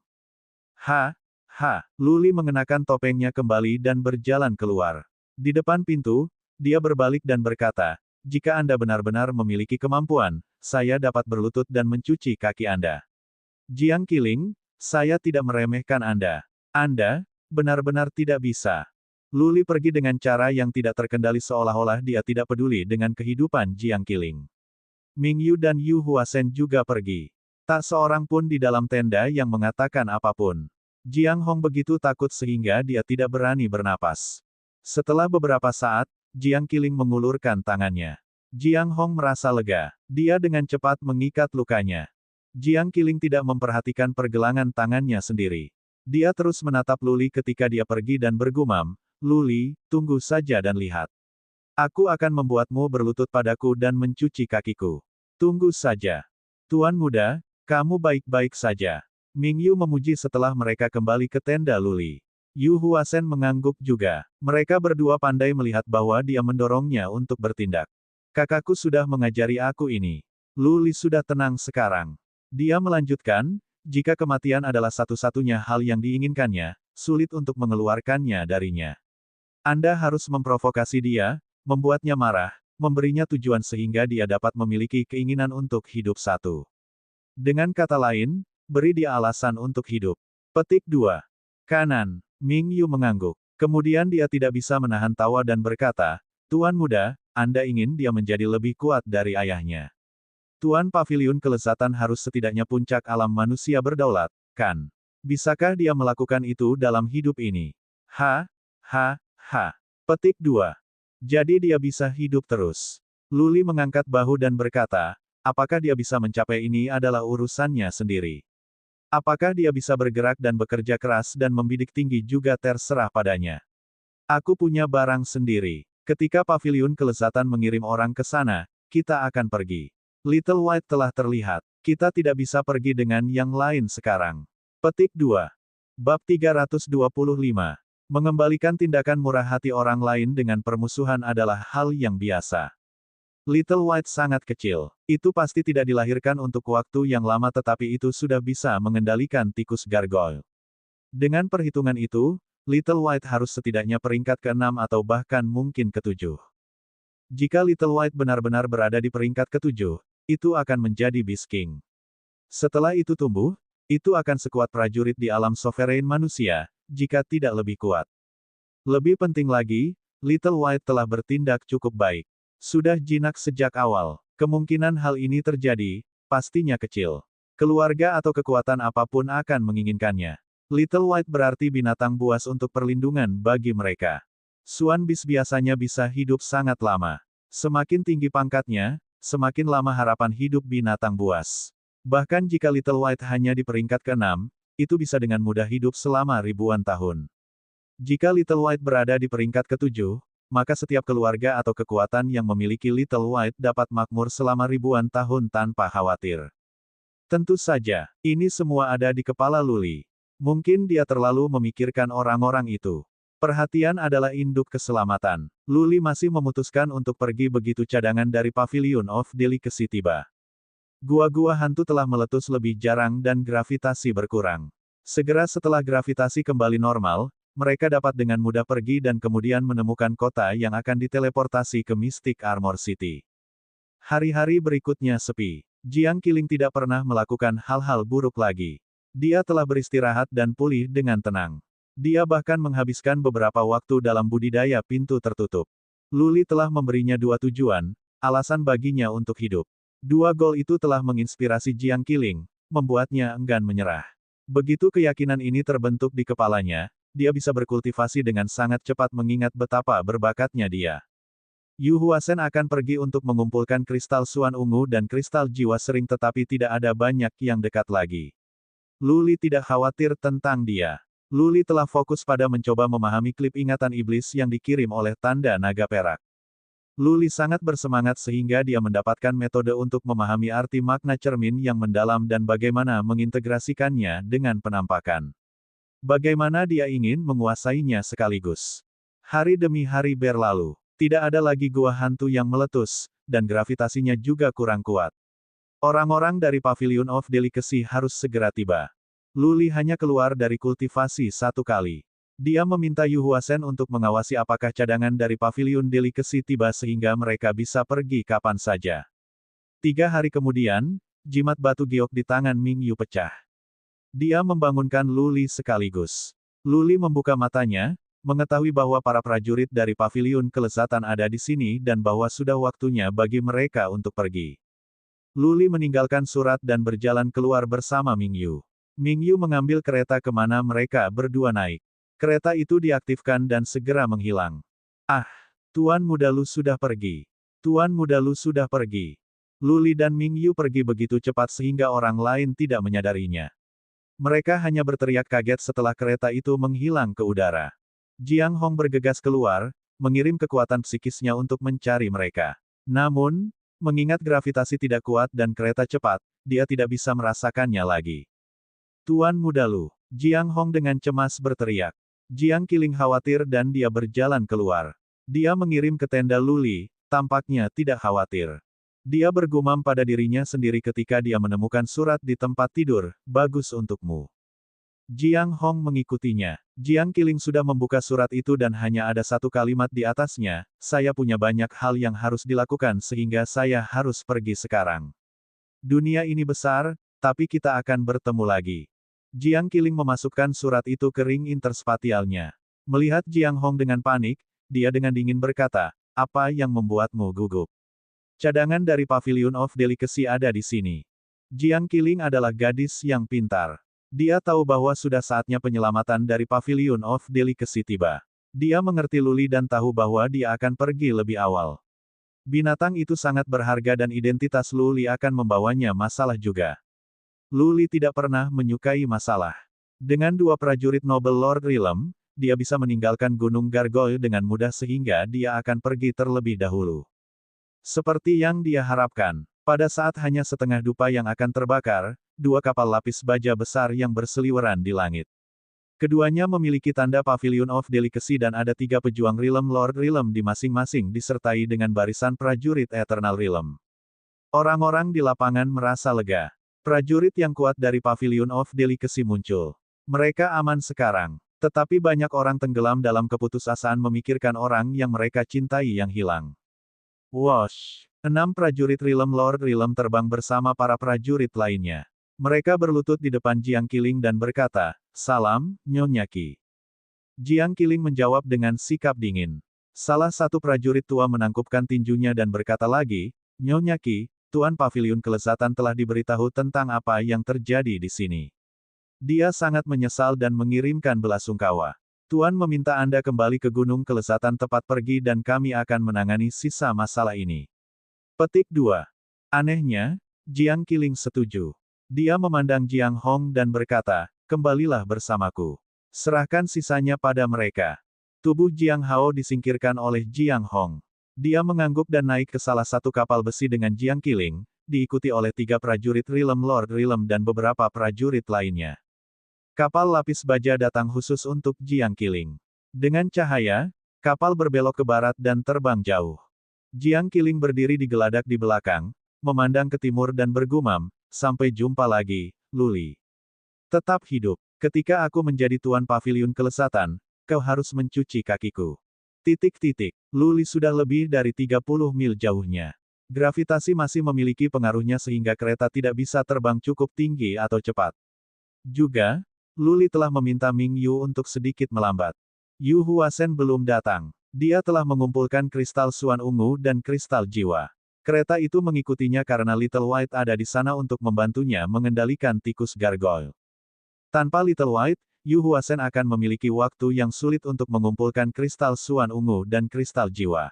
Luli mengenakan topengnya kembali dan berjalan keluar. Di depan pintu, dia berbalik dan berkata, jika Anda benar-benar memiliki kemampuan, saya dapat berlutut dan mencuci kaki Anda. Jiang Qiling, saya tidak meremehkan Anda. Anda, benar-benar tidak bisa. Luli pergi dengan cara yang tidak terkendali seolah-olah dia tidak peduli dengan kehidupan Jiang Qiling. Ming Yu dan Yu Huasen juga pergi. Tak seorang pun di dalam tenda yang mengatakan apapun. Jiang Hong begitu takut sehingga dia tidak berani bernapas. Setelah beberapa saat, Jiang Qiling mengulurkan tangannya. Jiang Hong merasa lega. Dia dengan cepat mengikat lukanya. Jiang Qiling tidak memperhatikan pergelangan tangannya sendiri. Dia terus menatap Luli ketika dia pergi dan bergumam, Luli, tunggu saja dan lihat. Aku akan membuatmu berlutut padaku dan mencuci kakiku. Tunggu saja. Tuan muda, kamu baik-baik saja. Ming Yu memuji setelah mereka kembali ke tenda Luli. Yu Huasen mengangguk juga. Mereka berdua pandai melihat bahwa dia mendorongnya untuk bertindak. Kakakku sudah mengajari aku ini. Luli sudah tenang sekarang. Dia melanjutkan, jika kematian adalah satu-satunya hal yang diinginkannya, sulit untuk mengeluarkannya darinya. Anda harus memprovokasi dia, membuatnya marah, memberinya tujuan sehingga dia dapat memiliki keinginan untuk hidup satu. Dengan kata lain, beri dia alasan untuk hidup. Petik 2. Kanan. Ming Yu mengangguk. Kemudian dia tidak bisa menahan tawa dan berkata, Tuan muda, Anda ingin dia menjadi lebih kuat dari ayahnya. Tuan Paviliun Kelezatan harus setidaknya puncak alam manusia berdaulat, kan? Bisakah dia melakukan itu dalam hidup ini? Petik 2. Jadi dia bisa hidup terus. Luli mengangkat bahu dan berkata, apakah dia bisa mencapai ini adalah urusannya sendiri. Apakah dia bisa bergerak dan bekerja keras dan membidik tinggi juga terserah padanya. Aku punya barang sendiri. Ketika Paviliun Kelezatan mengirim orang ke sana, kita akan pergi. Little White telah terlihat. Kita tidak bisa pergi dengan yang lain sekarang. Petik 2. Bab 325. Mengembalikan tindakan murah hati orang lain dengan permusuhan adalah hal yang biasa. Little White sangat kecil. Itu pasti tidak dilahirkan untuk waktu yang lama tetapi itu sudah bisa mengendalikan tikus gargoyle. Dengan perhitungan itu, Little White harus setidaknya peringkat ke-6 atau bahkan mungkin ke-7. Jika Little White benar-benar berada di peringkat ke-7, itu akan menjadi Beast King. Setelah itu tumbuh, itu akan sekuat prajurit di alam sovereign manusia, jika tidak lebih kuat. Lebih penting lagi, Little White telah bertindak cukup baik. Sudah jinak sejak awal. Kemungkinan hal ini terjadi, pastinya kecil. Keluarga atau kekuatan apapun akan menginginkannya. Little White berarti binatang buas untuk perlindungan bagi mereka. Swan Beast biasanya bisa hidup sangat lama. Semakin tinggi pangkatnya, semakin lama harapan hidup binatang buas. Bahkan jika Little White hanya di peringkat ke-6, itu bisa dengan mudah hidup selama ribuan tahun. Jika Little White berada di peringkat ke-7, maka setiap keluarga atau kekuatan yang memiliki Little White dapat makmur selama ribuan tahun tanpa khawatir. Tentu saja, ini semua ada di kepala Luli. Mungkin dia terlalu memikirkan orang-orang itu. Perhatian adalah induk keselamatan. Luli masih memutuskan untuk pergi begitu cadangan dari Pavilion of Delicacy tiba. Gua-gua hantu telah meletus lebih jarang dan gravitasi berkurang. Segera setelah gravitasi kembali normal, mereka dapat dengan mudah pergi dan kemudian menemukan kota yang akan diteleportasi ke Mystic Armor City. Hari-hari berikutnya sepi. Jiang Qiling tidak pernah melakukan hal-hal buruk lagi. Dia telah beristirahat dan pulih dengan tenang. Dia bahkan menghabiskan beberapa waktu dalam budidaya pintu tertutup. Luli telah memberinya 2 tujuan, alasan baginya untuk hidup. 2 gol itu telah menginspirasi Jiang Qiling, membuatnya enggan menyerah. Begitu keyakinan ini terbentuk di kepalanya, dia bisa berkultivasi dengan sangat cepat mengingat betapa berbakatnya dia. Yu Huasen akan pergi untuk mengumpulkan kristal Suan ungu dan kristal jiwa sering tetapi tidak ada banyak yang dekat lagi. Luli tidak khawatir tentang dia. Luli telah fokus pada mencoba memahami klip ingatan iblis yang dikirim oleh tanda naga perak. Luli sangat bersemangat sehingga dia mendapatkan metode untuk memahami arti makna cermin yang mendalam dan bagaimana mengintegrasikannya dengan penampakan. Bagaimana dia ingin menguasainya sekaligus. Hari demi hari berlalu. Tidak ada lagi gua hantu yang meletus, dan gravitasinya juga kurang kuat. Orang-orang dari Pavilion of Delicacy harus segera tiba. Luli hanya keluar dari kultivasi 1 kali. Dia meminta Yu Huasen untuk mengawasi apakah cadangan dari Pavilion Delicacy tiba sehingga mereka bisa pergi kapan saja. 3 hari kemudian, jimat batu giok di tangan Ming Yu pecah. Dia membangunkan Luli sekaligus. Luli membuka matanya, mengetahui bahwa para prajurit dari Pavilion Kelezatan ada di sini dan bahwa sudah waktunya bagi mereka untuk pergi. Luli meninggalkan surat dan berjalan keluar bersama Ming Yu. Ming Yu mengambil kereta kemana mereka berdua naik. Kereta itu diaktifkan dan segera menghilang. Ah, Tuan Muda Lu sudah pergi. Tuan Muda Lu sudah pergi. Luli dan Ming Yu pergi begitu cepat sehingga orang lain tidak menyadarinya. Mereka hanya berteriak kaget setelah kereta itu menghilang ke udara. Jiang Hong bergegas keluar, mengirim kekuatan psikisnya untuk mencari mereka. Namun, mengingat gravitasi tidak kuat dan kereta cepat, dia tidak bisa merasakannya lagi. Tuan Muda Lu, Jiang Hong dengan cemas berteriak. Jiang Qiling khawatir dan dia berjalan keluar. Dia mengirim ke tenda Luli, tampaknya tidak khawatir. Dia bergumam pada dirinya sendiri ketika dia menemukan surat di tempat tidur, bagus untukmu. Jiang Hong mengikutinya. Jiang Qiling sudah membuka surat itu dan hanya ada 1 kalimat di atasnya, saya punya banyak hal yang harus dilakukan sehingga saya harus pergi sekarang. Dunia ini besar, tapi kita akan bertemu lagi. Jiang Qiling memasukkan surat itu ke ring interspatialnya. Melihat Jiang Hong dengan panik, dia dengan dingin berkata, apa yang membuatmu gugup? Cadangan dari Pavilion of Delicacy ada di sini. Jiang Qiling adalah gadis yang pintar. Dia tahu bahwa sudah saatnya penyelamatan dari Pavilion of Delicacy tiba. Dia mengerti Luli dan tahu bahwa dia akan pergi lebih awal. Binatang itu sangat berharga dan identitas Luli akan membawanya masalah juga. Luli tidak pernah menyukai masalah. Dengan 2 prajurit Noble Lord Rilem, dia bisa meninggalkan Gunung Gargoyle dengan mudah sehingga dia akan pergi terlebih dahulu. Seperti yang dia harapkan, pada saat hanya setengah dupa yang akan terbakar, 2 kapal lapis baja besar yang berseliweran di langit. Keduanya memiliki tanda Pavilion of Delicacy dan ada 3 pejuang Rilem Lord Rilem di masing-masing disertai dengan barisan prajurit Eternal Rilem. Orang-orang di lapangan merasa lega. Prajurit yang kuat dari Pavilion of Delicacy muncul. Mereka aman sekarang. Tetapi banyak orang tenggelam dalam keputusasaan memikirkan orang yang mereka cintai yang hilang. Wosh! 6 prajurit Rilem Lord Rilem terbang bersama para prajurit lainnya. Mereka berlutut di depan Jiang Qiling dan berkata, salam, Nyonya Qi. Jiang Qiling menjawab dengan sikap dingin. Salah satu prajurit tua menangkupkan tinjunya dan berkata lagi, Nyonya Qi, Tuan Pavilion Kelezatan telah diberitahu tentang apa yang terjadi di sini. Dia sangat menyesal dan mengirimkan belasungkawa. Tuan meminta Anda kembali ke Gunung Kelezatan tepat pergi dan kami akan menangani sisa masalah ini. Petik 2. Anehnya, Jiang Qiling setuju. Dia memandang Jiang Hong dan berkata, kembalilah bersamaku. Serahkan sisanya pada mereka. Tubuh Jiang Hao disingkirkan oleh Jiang Hong. Dia mengangguk dan naik ke salah satu kapal besi dengan Jiang Qiling, diikuti oleh 3 prajurit Rilem Lord Rilem dan beberapa prajurit lainnya. Kapal lapis baja datang khusus untuk Jiang Qiling. Dengan cahaya, kapal berbelok ke barat dan terbang jauh. Jiang Qiling berdiri di geladak di belakang, memandang ke timur dan bergumam, sampai jumpa lagi, Luli. Tetap hidup. Ketika aku menjadi tuan paviliun Kelezatan, kau harus mencuci kakiku. Luli sudah lebih dari 30 mil jauhnya. Gravitasi masih memiliki pengaruhnya sehingga kereta tidak bisa terbang cukup tinggi atau cepat. Juga, Luli telah meminta Ming Yu untuk sedikit melambat. Yu Huasen belum datang. Dia telah mengumpulkan kristal Suan Ungu dan kristal jiwa. Kereta itu mengikutinya karena Little White ada di sana untuk membantunya mengendalikan tikus gargoyle. Tanpa Little White, Yu Huasen akan memiliki waktu yang sulit untuk mengumpulkan kristal Suan Ungu dan kristal jiwa.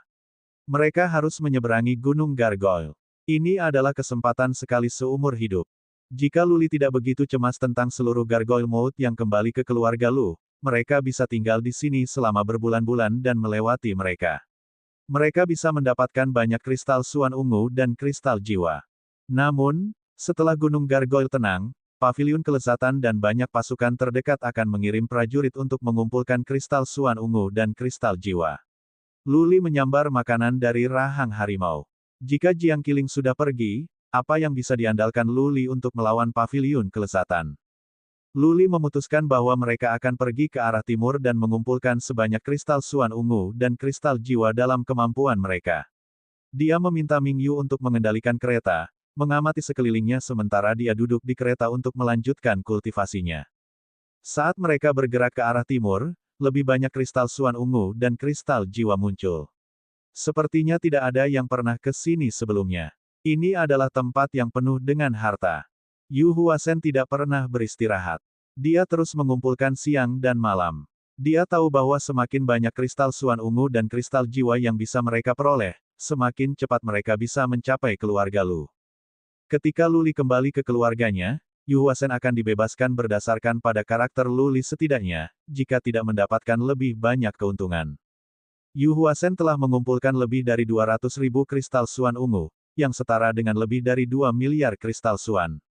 Mereka harus menyeberangi Gunung Gargoyle. Ini adalah kesempatan sekali seumur hidup. Jika Luli tidak begitu cemas tentang seluruh Gargoyle Mode yang kembali ke keluarga Lu, mereka bisa tinggal di sini selama berbulan-bulan dan melewati mereka. Mereka bisa mendapatkan banyak kristal Suan Ungu dan kristal jiwa. Namun, setelah Gunung Gargoyle tenang, Paviliun Kelezatan dan banyak pasukan terdekat akan mengirim prajurit untuk mengumpulkan kristal Suan Ungu dan kristal jiwa. Luli menyambar makanan dari rahang harimau. Jika Jiang Qiling sudah pergi, apa yang bisa diandalkan Luli untuk melawan Paviliun Kelezatan? Luli memutuskan bahwa mereka akan pergi ke arah timur dan mengumpulkan sebanyak kristal Suan Ungu dan kristal jiwa dalam kemampuan mereka. Dia meminta Ming Yu untuk mengendalikan kereta, mengamati sekelilingnya sementara dia duduk di kereta untuk melanjutkan kultivasinya. Saat mereka bergerak ke arah timur, lebih banyak kristal Suan Ungu dan kristal jiwa muncul. Sepertinya tidak ada yang pernah ke sini sebelumnya. Ini adalah tempat yang penuh dengan harta. Yu Huasen tidak pernah beristirahat. Dia terus mengumpulkan siang dan malam. Dia tahu bahwa semakin banyak kristal Suan Ungu dan kristal jiwa yang bisa mereka peroleh, semakin cepat mereka bisa mencapai keluarga Lu. Ketika Luli kembali ke keluarganya, Yu Huasen akan dibebaskan berdasarkan pada karakter Luli setidaknya, jika tidak mendapatkan lebih banyak keuntungan. Yu Huasen telah mengumpulkan lebih dari 200.000 kristal Suan Ungu, yang setara dengan lebih dari 2 miliar kristal Suan.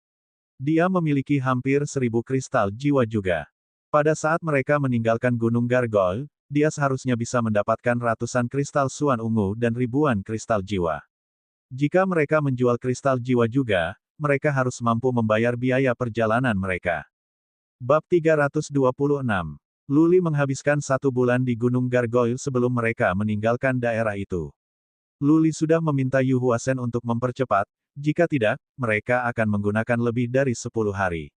Dia memiliki hampir 1.000 kristal jiwa juga. Pada saat mereka meninggalkan Gunung Gargoyle, dia seharusnya bisa mendapatkan ratusan kristal Suan Ungu dan ribuan kristal jiwa. Jika mereka menjual kristal jiwa juga, mereka harus mampu membayar biaya perjalanan mereka. Bab 326. Luli menghabiskan 1 bulan di Gunung Gargoyle sebelum mereka meninggalkan daerah itu. Luli sudah meminta Yu Huasen untuk mempercepat, jika tidak, mereka akan menggunakan lebih dari 10 hari.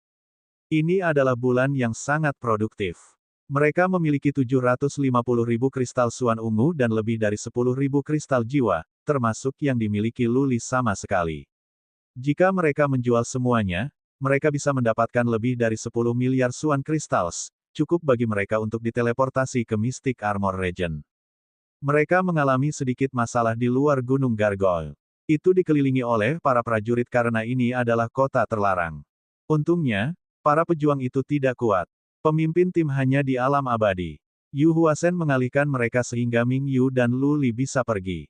Ini adalah bulan yang sangat produktif. Mereka memiliki 750.000 kristal Suan Ungu dan lebih dari 10.000 kristal jiwa, termasuk yang dimiliki Luli sama sekali. Jika mereka menjual semuanya, mereka bisa mendapatkan lebih dari 10 miliar Suan Crystals, cukup bagi mereka untuk diteleportasi ke Mystic Armor Region. Mereka mengalami sedikit masalah di luar Gunung Gargoyle. Itu dikelilingi oleh para prajurit karena ini adalah kota terlarang. Untungnya, para pejuang itu tidak kuat. Pemimpin tim hanya di alam abadi. Yu Huasen mengalihkan mereka sehingga Ming Yu dan Luli bisa pergi.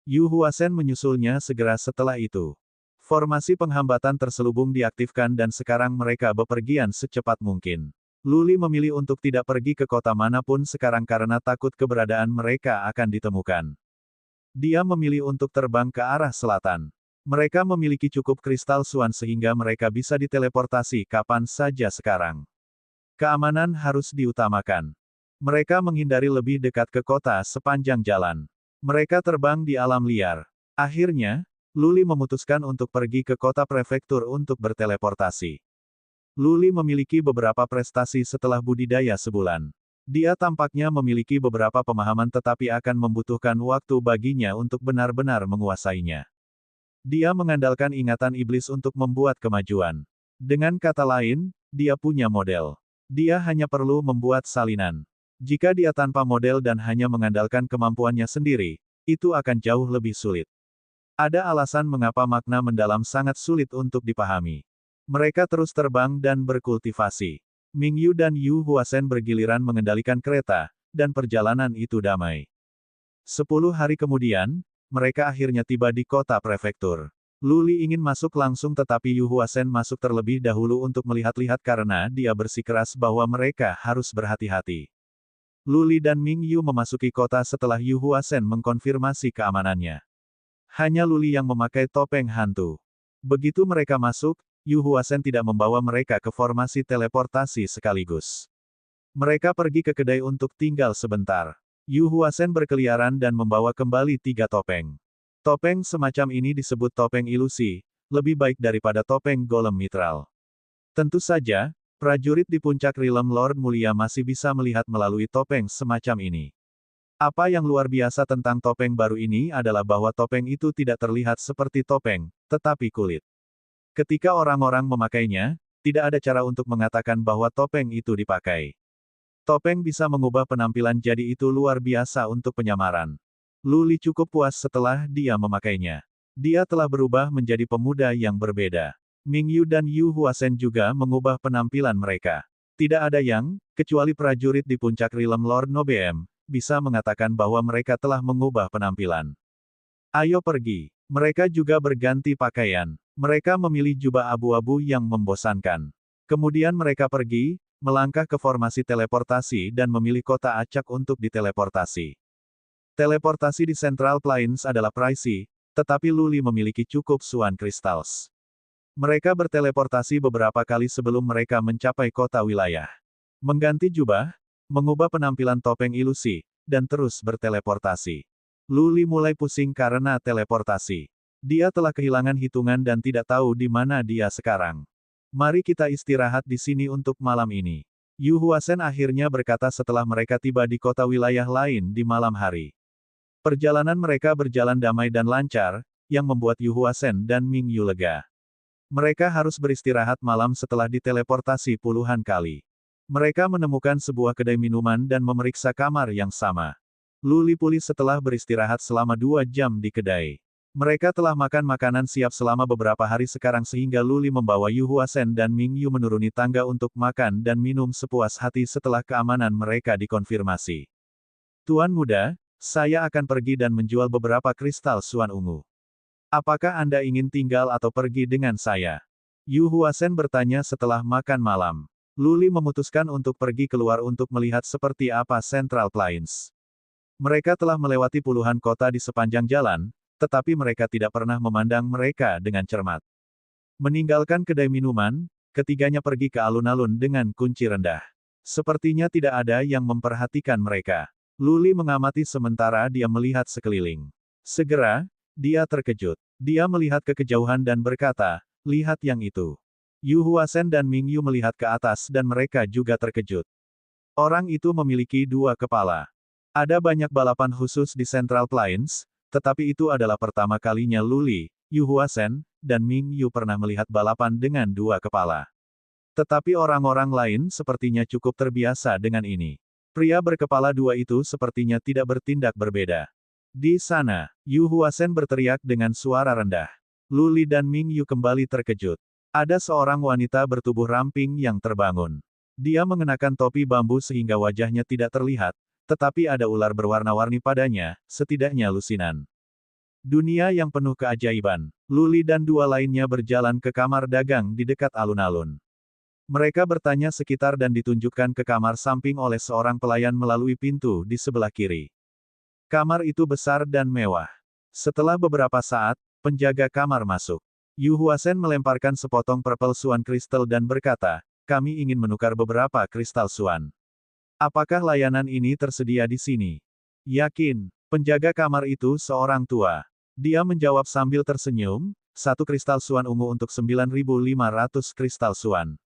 Yu Huasen menyusulnya segera setelah itu. Formasi penghambatan terselubung diaktifkan dan sekarang mereka bepergian secepat mungkin. Luli memilih untuk tidak pergi ke kota manapun sekarang karena takut keberadaan mereka akan ditemukan. Dia memilih untuk terbang ke arah selatan. Mereka memiliki cukup kristal Suan sehingga mereka bisa diteleportasi kapan saja sekarang. Keamanan harus diutamakan. Mereka menghindari lebih dekat ke kota sepanjang jalan. Mereka terbang di alam liar. Akhirnya, Luli memutuskan untuk pergi ke kota prefektur untuk berteleportasi. Luli memiliki beberapa prestasi setelah budidaya sebulan. Dia tampaknya memiliki beberapa pemahaman tetapi akan membutuhkan waktu baginya untuk benar-benar menguasainya. Dia mengandalkan ingatan iblis untuk membuat kemajuan. Dengan kata lain, dia punya model. Dia hanya perlu membuat salinan. Jika dia tanpa model dan hanya mengandalkan kemampuannya sendiri, itu akan jauh lebih sulit. Ada alasan mengapa makna mendalam sangat sulit untuk dipahami. Mereka terus terbang dan berkultivasi. Mingyu dan Yu Huasen bergiliran mengendalikan kereta, dan perjalanan itu damai. 10 hari kemudian, mereka akhirnya tiba di kota prefektur. Luli ingin masuk langsung tetapi Yu Huasen masuk terlebih dahulu untuk melihat-lihat karena dia bersikeras bahwa mereka harus berhati-hati. Luli dan Ming Yu memasuki kota setelah Yu Huasen mengkonfirmasi keamanannya. Hanya Luli yang memakai topeng hantu. Begitu mereka masuk, Yu Huasen tidak membawa mereka ke formasi teleportasi sekaligus. Mereka pergi ke kedai untuk tinggal sebentar. Yu Huasen berkeliaran dan membawa kembali 3 topeng. Topeng semacam ini disebut topeng ilusi, lebih baik daripada topeng golem mitral. Tentu saja, prajurit di puncak Realm Lord Mulia masih bisa melihat melalui topeng semacam ini. Apa yang luar biasa tentang topeng baru ini adalah bahwa topeng itu tidak terlihat seperti topeng, tetapi kulit. Ketika orang-orang memakainya, tidak ada cara untuk mengatakan bahwa topeng itu dipakai. Topeng bisa mengubah penampilan jadi itu luar biasa untuk penyamaran. Luli cukup puas setelah dia memakainya. Dia telah berubah menjadi pemuda yang berbeda. Ming Yu dan Yu Huasen juga mengubah penampilan mereka. Tidak ada yang, kecuali prajurit di puncak Realm Lord Nobem, bisa mengatakan bahwa mereka telah mengubah penampilan. Ayo pergi. Mereka juga berganti pakaian. Mereka memilih jubah abu-abu yang membosankan. Kemudian mereka pergi, melangkah ke formasi teleportasi dan memilih kota acak untuk diteleportasi. Teleportasi di Central Plains adalah pricey, tetapi Luli memiliki cukup Swan Crystals. Mereka berteleportasi beberapa kali sebelum mereka mencapai kota wilayah. Mengganti jubah, mengubah penampilan topeng ilusi, dan terus berteleportasi. Luli mulai pusing karena teleportasi. Dia telah kehilangan hitungan dan tidak tahu di mana dia sekarang. Mari kita istirahat di sini untuk malam ini. Yu Huasen akhirnya berkata setelah mereka tiba di kota wilayah lain di malam hari. Perjalanan mereka berjalan damai dan lancar, yang membuat Yu Huasen dan Ming Yu lega. Mereka harus beristirahat malam setelah diteleportasi puluhan kali. Mereka menemukan sebuah kedai minuman dan memeriksa kamar yang sama. Luli pulih setelah beristirahat selama 2 jam di kedai. Mereka telah makan makanan siap selama beberapa hari sekarang sehingga Luli membawa Yu Huasen dan Ming Yu menuruni tangga untuk makan dan minum sepuas hati setelah keamanan mereka dikonfirmasi. Tuan muda, saya akan pergi dan menjual beberapa kristal Swan ungu. Apakah Anda ingin tinggal atau pergi dengan saya? Yu Huasen bertanya setelah makan malam. Luli memutuskan untuk pergi keluar untuk melihat seperti apa Central Plains. Mereka telah melewati puluhan kota di sepanjang jalan, tetapi mereka tidak pernah memandang mereka dengan cermat. Meninggalkan kedai minuman, ketiganya pergi ke alun-alun dengan kunci rendah. Sepertinya tidak ada yang memperhatikan mereka. Luli mengamati sementara dia melihat sekeliling. Segera, dia terkejut. Dia melihat ke kejauhan dan berkata, "Lihat yang itu." Yu Huasen dan Ming Yu melihat ke atas dan mereka juga terkejut. Orang itu memiliki 2 kepala. Ada banyak balapan khusus di Central Plains, tetapi itu adalah pertama kalinya Luli, Yu Huasen, dan Ming Yu pernah melihat balapan dengan 2 kepala. Tetapi orang-orang lain sepertinya cukup terbiasa dengan ini. Pria berkepala 2 itu sepertinya tidak bertindak berbeda. Di sana, Yu Huasen berteriak dengan suara rendah. Luli dan Ming Yu kembali terkejut. Ada seorang wanita bertubuh ramping yang terbangun. Dia mengenakan topi bambu sehingga wajahnya tidak terlihat, tetapi ada ular berwarna-warni padanya, setidaknya lusinan. Dunia yang penuh keajaiban. Luli dan 2 lainnya berjalan ke kamar dagang di dekat alun-alun. Mereka bertanya sekitar dan ditunjukkan ke kamar samping oleh seorang pelayan melalui pintu di sebelah kiri. Kamar itu besar dan mewah. Setelah beberapa saat, penjaga kamar masuk. Yu Huasen melemparkan sepotong purple swan crystal dan berkata, "Kami ingin menukar beberapa kristal swan. Apakah layanan ini tersedia di sini?" "Yakin." Penjaga kamar itu seorang tua. Dia menjawab sambil tersenyum, 1 kristal swan ungu untuk 9.500 kristal swan.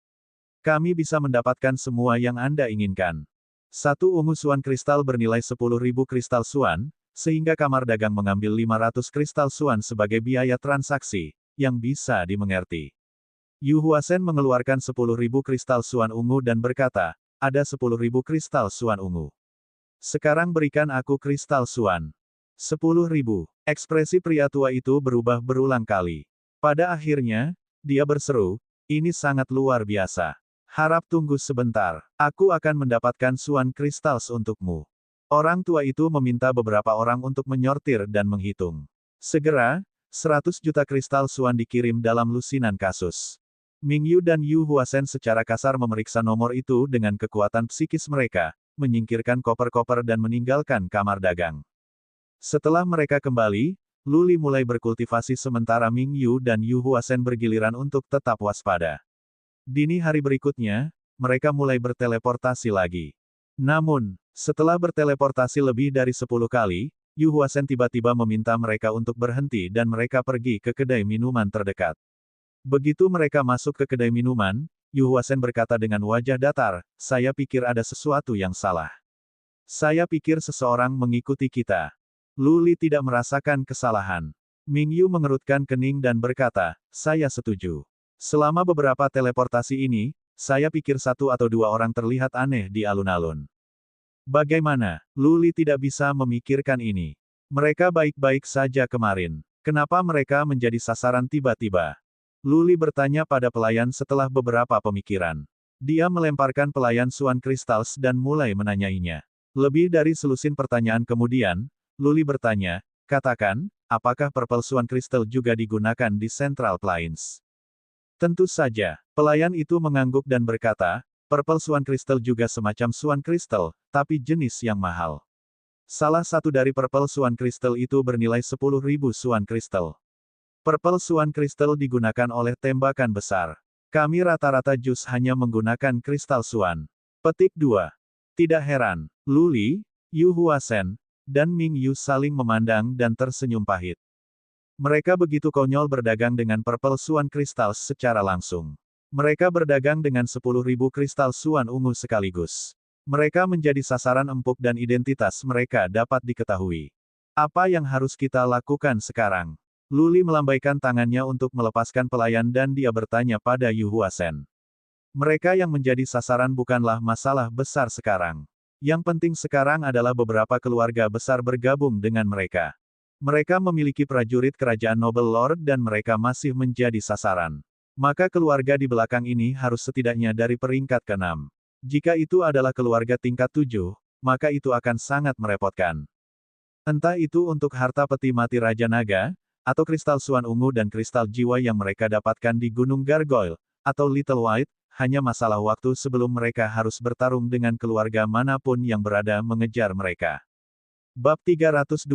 Kami bisa mendapatkan semua yang Anda inginkan. 1 ungu swan kristal bernilai 10.000 kristal swan, sehingga kamar dagang mengambil 500 kristal swan sebagai biaya transaksi, yang bisa dimengerti. Yu Huasen mengeluarkan 10.000 kristal suan ungu dan berkata, ada 10.000 kristal suan ungu. Sekarang berikan aku kristal suan. 10.000. Ekspresi pria tua itu berubah berulang kali. Pada akhirnya, dia berseru, ini sangat luar biasa. Harap tunggu sebentar. Aku akan mendapatkan suan kristal untukmu. Orang tua itu meminta beberapa orang untuk menyortir dan menghitung. Segera, 100 juta kristal suan dikirim dalam lusinan kasus. Ming Yu dan Yu Huasen secara kasar memeriksa nomor itu dengan kekuatan psikis mereka, menyingkirkan koper-koper dan meninggalkan kamar dagang. Setelah mereka kembali, Lu Li mulai berkultivasi sementara Ming Yu dan Yu Huasen bergiliran untuk tetap waspada. Dini hari berikutnya, mereka mulai berteleportasi lagi. Namun, setelah berteleportasi lebih dari 10 kali, Yu Huasen tiba-tiba meminta mereka untuk berhenti dan mereka pergi ke kedai minuman terdekat. Begitu mereka masuk ke kedai minuman, Yu Huasen berkata dengan wajah datar, saya pikir ada sesuatu yang salah. Saya pikir seseorang mengikuti kita. Lu Li tidak merasakan kesalahan. Ming Yu mengerutkan kening dan berkata, saya setuju. Selama beberapa teleportasi ini, saya pikir satu atau dua orang terlihat aneh di alun-alun. Bagaimana? Lu Li tidak bisa memikirkan ini. Mereka baik-baik saja kemarin. Kenapa mereka menjadi sasaran tiba-tiba? Lu Li bertanya pada pelayan setelah beberapa pemikiran. Dia melemparkan pelayan suan kristals dan mulai menanyainya. Lebih dari selusin pertanyaan kemudian, Lu Li bertanya, katakan, apakah purple suan crystal juga digunakan di Central Plains? Tentu saja. Pelayan itu mengangguk dan berkata, purple suan crystal juga semacam suan crystal, tapi jenis yang mahal. Salah satu dari purple suan crystal itu bernilai 10.000 suan crystal. Purple suan crystal digunakan oleh tembakan besar. Kami rata-rata jus hanya menggunakan kristal suan. Petik 2. Tidak heran, Lu Li, Yu Huasen, dan Ming Yu saling memandang dan tersenyum pahit. Mereka begitu konyol berdagang dengan purple suan crystals secara langsung. Mereka berdagang dengan 10.000 kristal suan ungu sekaligus. Mereka menjadi sasaran empuk dan identitas mereka dapat diketahui. Apa yang harus kita lakukan sekarang? Lu Li melambaikan tangannya untuk melepaskan pelayan dan dia bertanya pada Yu Huasen. Mereka yang menjadi sasaran bukanlah masalah besar sekarang. Yang penting sekarang adalah beberapa keluarga besar bergabung dengan mereka. Mereka memiliki prajurit kerajaan Noble Lord dan mereka masih menjadi sasaran. Maka keluarga di belakang ini harus setidaknya dari peringkat ke-6. Jika itu adalah keluarga tingkat 7, maka itu akan sangat merepotkan. Entah itu untuk harta peti mati Raja Naga, atau kristal suan ungu dan kristal jiwa yang mereka dapatkan di Gunung Gargoyle, atau Little White, hanya masalah waktu sebelum mereka harus bertarung dengan keluarga manapun yang berada mengejar mereka. Bab 327.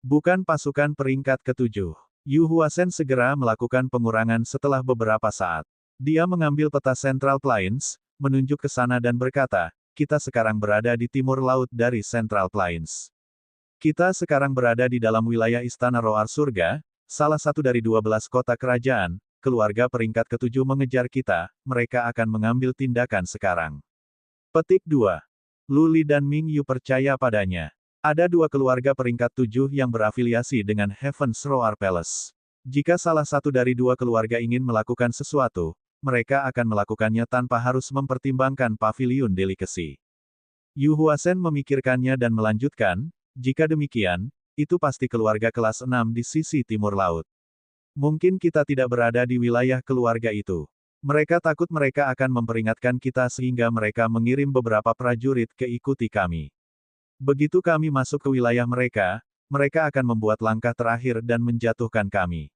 Bukan pasukan peringkat ke-7. Yu Huasen segera melakukan pengurangan setelah beberapa saat. Dia mengambil peta Central Plains, menunjuk ke sana dan berkata, kita sekarang berada di timur laut dari Central Plains. Kita sekarang berada di dalam wilayah Istana Roar Surga, salah satu dari 12 kota kerajaan. Keluarga peringkat ke-7 mengejar kita, mereka akan mengambil tindakan sekarang. Petik 2. Lu Li dan Ming Yu percaya padanya. Ada dua keluarga peringkat 7 yang berafiliasi dengan Heaven's Roar Palace. Jika salah satu dari dua keluarga ingin melakukan sesuatu, mereka akan melakukannya tanpa harus mempertimbangkan Pavilion Delicacy. Yu Huasen memikirkannya dan melanjutkan, jika demikian, itu pasti keluarga kelas 6 di sisi timur laut. Mungkin kita tidak berada di wilayah keluarga itu. Mereka takut mereka akan memperingatkan kita sehingga mereka mengirim beberapa prajurit ke ikuti kami. Begitu kami masuk ke wilayah mereka, mereka akan membuat langkah terakhir dan menjatuhkan kami.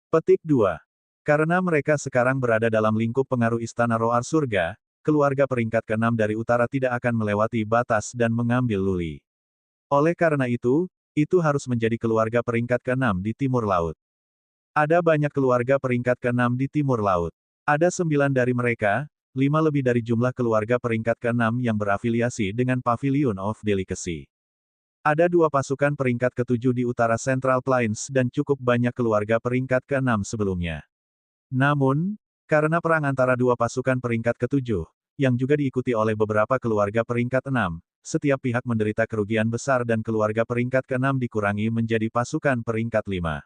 Petik 2. Karena mereka sekarang berada dalam lingkup pengaruh Istana Roar Surga, keluarga peringkat ke-6 dari utara tidak akan melewati batas dan mengambil Lu Li. Oleh karena itu harus menjadi keluarga peringkat ke-6 di timur laut. Ada banyak keluarga peringkat ke-6 di timur laut. Ada 9 dari mereka, 5 lebih dari jumlah keluarga peringkat ke-6 yang berafiliasi dengan Pavilion of Delicacy. Ada 2 pasukan peringkat ke-7 di utara Central Plains dan cukup banyak keluarga peringkat ke-6 sebelumnya. Namun, karena perang antara 2 pasukan peringkat ke-7, yang juga diikuti oleh beberapa keluarga peringkat 6, setiap pihak menderita kerugian besar dan keluarga peringkat ke-6 dikurangi menjadi pasukan peringkat 5.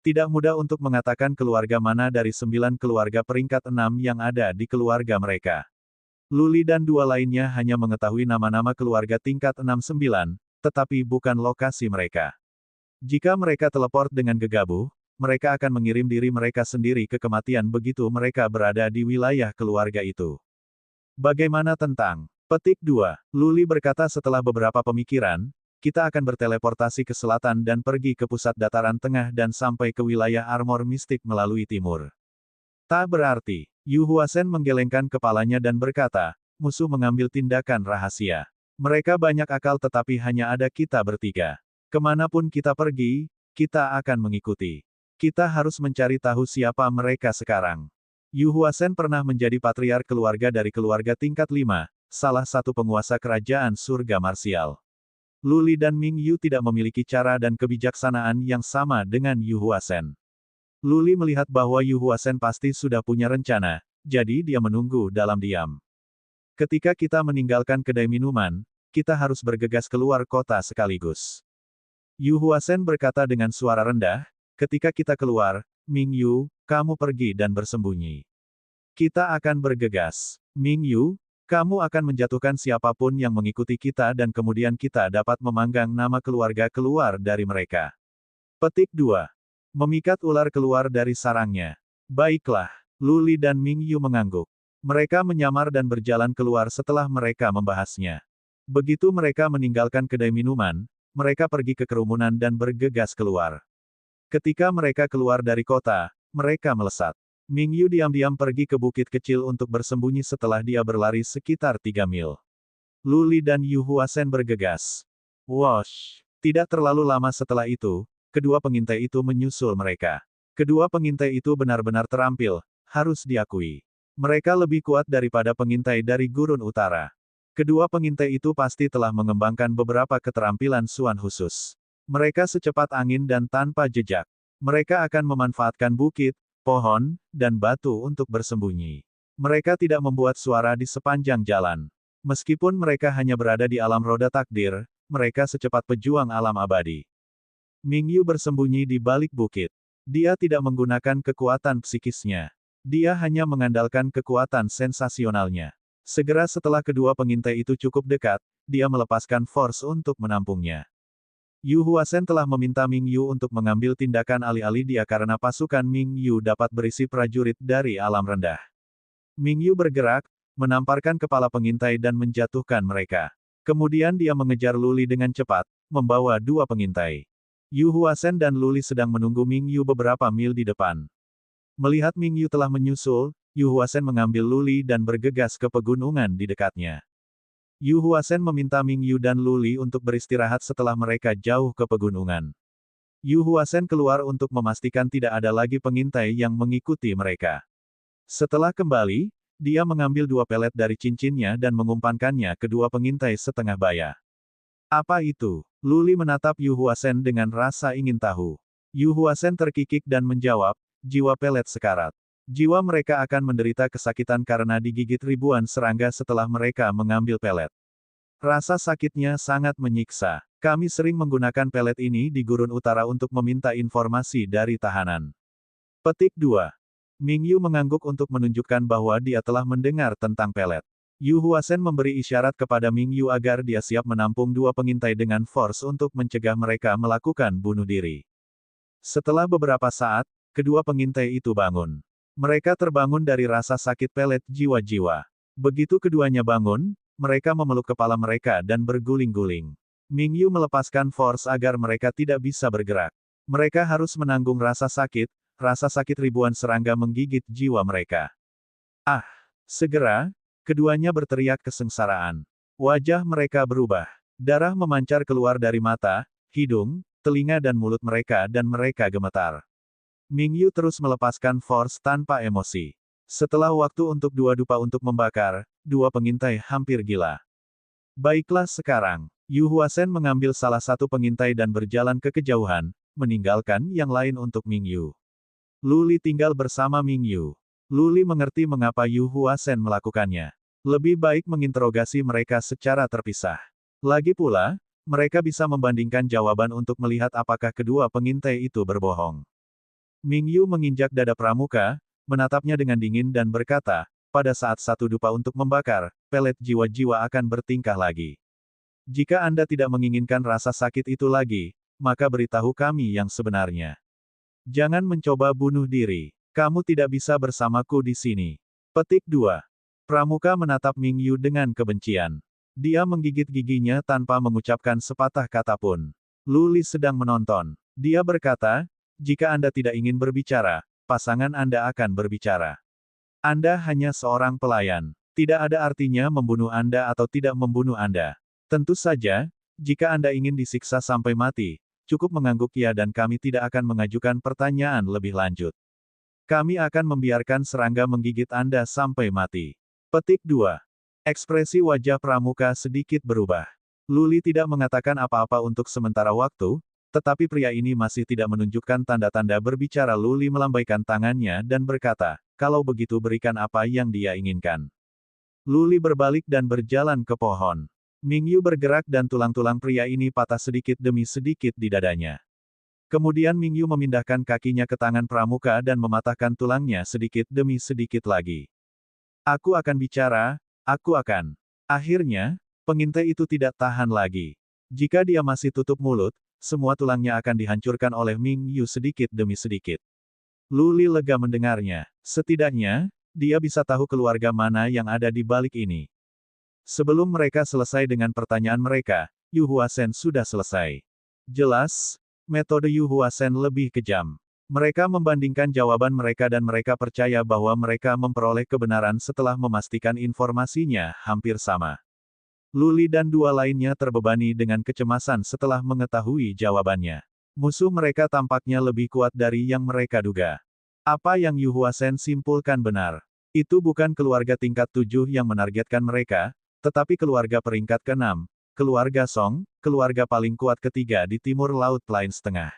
Tidak mudah untuk mengatakan keluarga mana dari 9 keluarga peringkat 6 yang ada di keluarga mereka. Luli dan dua lainnya hanya mengetahui nama-nama keluarga tingkat 6-9, tetapi bukan lokasi mereka. Jika mereka teleport dengan gegabah, mereka akan mengirim diri mereka sendiri ke kematian begitu mereka berada di wilayah keluarga itu. Bagaimana tentang petik 2? Luli berkata setelah beberapa pemikiran, kita akan berteleportasi ke selatan dan pergi ke pusat dataran tengah dan sampai ke wilayah armor mistik melalui timur. Tak berarti. Yu Huasen menggelengkan kepalanya dan berkata, musuh mengambil tindakan rahasia. Mereka banyak akal tetapi hanya ada kita bertiga. Kemanapun kita pergi, kita akan mengikuti. Kita harus mencari tahu siapa mereka sekarang. Yu Huasen pernah menjadi patriark keluarga dari keluarga tingkat 5, salah satu penguasa kerajaan surga marsial. Luli dan Ming Yu tidak memiliki cara dan kebijaksanaan yang sama dengan Yu Huasen. Luli melihat bahwa Yu Huasen pasti sudah punya rencana, jadi dia menunggu dalam diam. Ketika kita meninggalkan kedai minuman, kita harus bergegas keluar kota sekaligus. Yu Huasen berkata dengan suara rendah, ketika kita keluar, Ming Yu, kamu pergi dan bersembunyi. Kita akan bergegas. Ming Yu, kamu akan menjatuhkan siapapun yang mengikuti kita dan kemudian kita dapat memanggang nama keluarga keluar dari mereka. Petik 2. Memikat ular keluar dari sarangnya. Baiklah, Luli dan Ming Yu mengangguk. Mereka menyamar dan berjalan keluar setelah mereka membahasnya. Begitu mereka meninggalkan kedai minuman, mereka pergi ke kerumunan dan bergegas keluar. Ketika mereka keluar dari kota, mereka melesat. Ming Yu diam-diam pergi ke bukit kecil untuk bersembunyi setelah dia berlari sekitar 3 mil. Luli dan Yu Huasen bergegas. Wosh! Tidak terlalu lama setelah itu, kedua pengintai itu menyusul mereka. Kedua pengintai itu benar-benar terampil, harus diakui. Mereka lebih kuat daripada pengintai dari Gurun Utara. Kedua pengintai itu pasti telah mengembangkan beberapa keterampilan Suan khusus. Mereka secepat angin dan tanpa jejak. Mereka akan memanfaatkan bukit, pohon, dan batu untuk bersembunyi. Mereka tidak membuat suara di sepanjang jalan. Meskipun mereka hanya berada di alam roda takdir, mereka secepat pejuang alam abadi. Ming Yu bersembunyi di balik bukit. Dia tidak menggunakan kekuatan psikisnya. Dia hanya mengandalkan kekuatan sensasionalnya. Segera setelah kedua pengintai itu cukup dekat, dia melepaskan force untuk menampungnya. Yu Huasen telah meminta Ming Yu untuk mengambil tindakan alih-alih dia karena pasukan Ming Yu dapat berisi prajurit dari alam rendah. Ming Yu bergerak, menamparkan kepala pengintai dan menjatuhkan mereka. Kemudian dia mengejar Luli dengan cepat, membawa dua pengintai. Yu Huasen dan Luli sedang menunggu Ming Yu beberapa mil di depan. Melihat Ming Yu telah menyusul, Yu Huasen mengambil Luli dan bergegas ke pegunungan di dekatnya. Yu Huasen meminta Ming Yu dan Luli untuk beristirahat setelah mereka jauh ke pegunungan. Yu Huasen keluar untuk memastikan tidak ada lagi pengintai yang mengikuti mereka. Setelah kembali, dia mengambil dua pelet dari cincinnya dan mengumpankannya ke dua pengintai setengah baya. Apa itu? Luli menatap Yu Huasen dengan rasa ingin tahu. Yu Huasen terkikik dan menjawab, jiwa pelet sekarat. Jiwa mereka akan menderita kesakitan karena digigit ribuan serangga setelah mereka mengambil pelet. Rasa sakitnya sangat menyiksa. Kami sering menggunakan pelet ini di Gurun Utara untuk meminta informasi dari tahanan. Petik 2. Ming Yu mengangguk untuk menunjukkan bahwa dia telah mendengar tentang pelet. Yu Huasen memberi isyarat kepada Ming Yu agar dia siap menampung dua pengintai dengan force untuk mencegah mereka melakukan bunuh diri. Setelah beberapa saat, kedua pengintai itu bangun. Mereka terbangun dari rasa sakit pelet jiwa-jiwa. Begitu keduanya bangun, mereka memeluk kepala mereka dan berguling-guling. Ming Yu melepaskan force agar mereka tidak bisa bergerak. Mereka harus menanggung rasa sakit ribuan serangga menggigit jiwa mereka. Ah! Segera, keduanya berteriak kesengsaraan. Wajah mereka berubah. Darah memancar keluar dari mata, hidung, telinga dan mulut mereka dan mereka gemetar. Ming Yu terus melepaskan force tanpa emosi. Setelah waktu untuk dua dupa untuk membakar, dua pengintai hampir gila. Baiklah sekarang, Yu Huasen mengambil salah satu pengintai dan berjalan ke kejauhan, meninggalkan yang lain untuk Ming Yu. Luli tinggal bersama Ming Yu. Luli mengerti mengapa Yu Huasen melakukannya. Lebih baik menginterogasi mereka secara terpisah. Lagi pula, mereka bisa membandingkan jawaban untuk melihat apakah kedua pengintai itu berbohong. Ming Yu menginjak dada pramuka, menatapnya dengan dingin dan berkata, pada saat satu dupa untuk membakar, pelet jiwa-jiwa akan bertingkah lagi. Jika Anda tidak menginginkan rasa sakit itu lagi, maka beritahu kami yang sebenarnya. Jangan mencoba bunuh diri. Kamu tidak bisa bersamaku di sini. Petik 2. Pramuka menatap Ming Yu dengan kebencian. Dia menggigit giginya tanpa mengucapkan sepatah kata pun. Lu Li sedang menonton. Dia berkata, jika Anda tidak ingin berbicara, pasangan Anda akan berbicara. Anda hanya seorang pelayan. Tidak ada artinya membunuh Anda atau tidak membunuh Anda. Tentu saja, jika Anda ingin disiksa sampai mati, cukup mengangguk ya dan kami tidak akan mengajukan pertanyaan lebih lanjut. Kami akan membiarkan serangga menggigit Anda sampai mati. Petik 2. Ekspresi wajah pramuka sedikit berubah. Lu Li tidak mengatakan apa-apa untuk sementara waktu, tetapi pria ini masih tidak menunjukkan tanda-tanda berbicara. Lu Li melambaikan tangannya dan berkata, kalau begitu berikan apa yang dia inginkan. Lu Li berbalik dan berjalan ke pohon. Ming Yu bergerak dan tulang-tulang pria ini patah sedikit demi sedikit di dadanya. Kemudian Ming Yu memindahkan kakinya ke tangan pramuka dan mematahkan tulangnya sedikit demi sedikit lagi. Aku akan bicara, aku akan. Akhirnya, pengintai itu tidak tahan lagi. Jika dia masih tutup mulut, semua tulangnya akan dihancurkan oleh Ming Yu sedikit demi sedikit. Lu Li lega mendengarnya. Setidaknya, dia bisa tahu keluarga mana yang ada di balik ini. Sebelum mereka selesai dengan pertanyaan mereka, Yu Huasen sudah selesai. Jelas, metode Yu Huasen lebih kejam. Mereka membandingkan jawaban mereka dan mereka percaya bahwa mereka memperoleh kebenaran setelah memastikan informasinya hampir sama. Lu Li dan dua lainnya terbebani dengan kecemasan setelah mengetahui jawabannya. Musuh mereka tampaknya lebih kuat dari yang mereka duga. Apa yang Yu Huasen simpulkan benar. Itu bukan keluarga tingkat 7 yang menargetkan mereka, tetapi keluarga peringkat ke-6, keluarga Song, keluarga paling kuat ketiga di timur Laut Plains Tengah.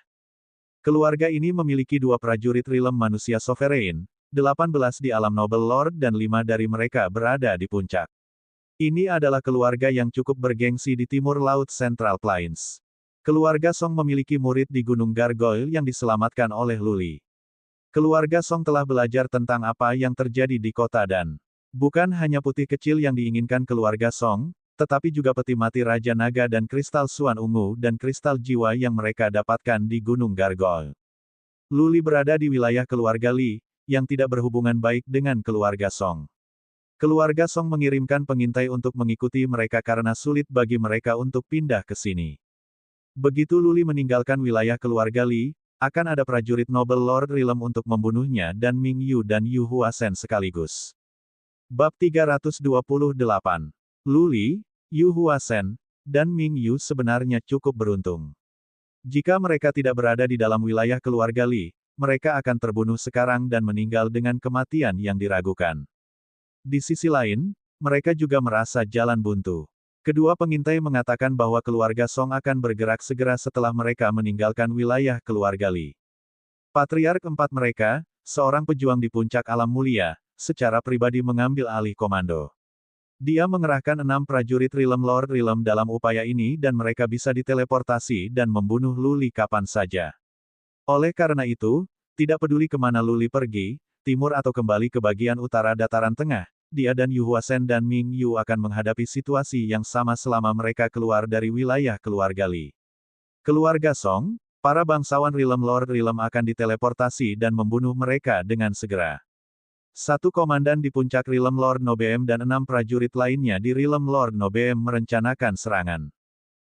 Keluarga ini memiliki 2 prajurit rilem manusia sovereign, 18 di alam Noble Lord dan 5 dari mereka berada di puncak. Ini adalah keluarga yang cukup bergengsi di timur Laut Central Plains. Keluarga Song memiliki murid di Gunung Gargoyle yang diselamatkan oleh Lu Li. Keluarga Song telah belajar tentang apa yang terjadi di kota dan bukan hanya putih kecil yang diinginkan keluarga Song, tetapi juga peti mati Raja Naga dan kristal Suan Ungu dan kristal jiwa yang mereka dapatkan di Gunung Gargoyle. Lu Li berada di wilayah keluarga Li, yang tidak berhubungan baik dengan keluarga Song. Keluarga Song mengirimkan pengintai untuk mengikuti mereka karena sulit bagi mereka untuk pindah ke sini. Begitu Lu Li meninggalkan wilayah keluarga Li, akan ada prajurit Noble Lord Rilem untuk membunuhnya dan Ming Yu dan Yu Huasen sekaligus. Bab 328. Lu Li, Yu Huasen, dan Ming Yu sebenarnya cukup beruntung. Jika mereka tidak berada di dalam wilayah keluarga Li, mereka akan terbunuh sekarang dan meninggal dengan kematian yang diragukan. Di sisi lain, mereka juga merasa jalan buntu. Kedua pengintai mengatakan bahwa keluarga Song akan bergerak segera setelah mereka meninggalkan wilayah keluarga Li. Patriark 4 mereka, seorang pejuang di puncak alam mulia, secara pribadi mengambil alih komando. Dia mengerahkan 6 prajurit Rilem Lord Rilem dalam upaya ini dan mereka bisa diteleportasi dan membunuh Lu Li kapan saja. Oleh karena itu, tidak peduli kemana Lu Li pergi, timur atau kembali ke bagian utara dataran tengah, dia dan Yu Huasen dan Ming Yu akan menghadapi situasi yang sama selama mereka keluar dari wilayah keluarga Li. Keluarga Song, para bangsawan Rilem Lord Rilem akan diteleportasi dan membunuh mereka dengan segera. 1 komandan di puncak Rilem Lord Nobeem dan 6 prajurit lainnya di Rilem Lord Nobeem merencanakan serangan.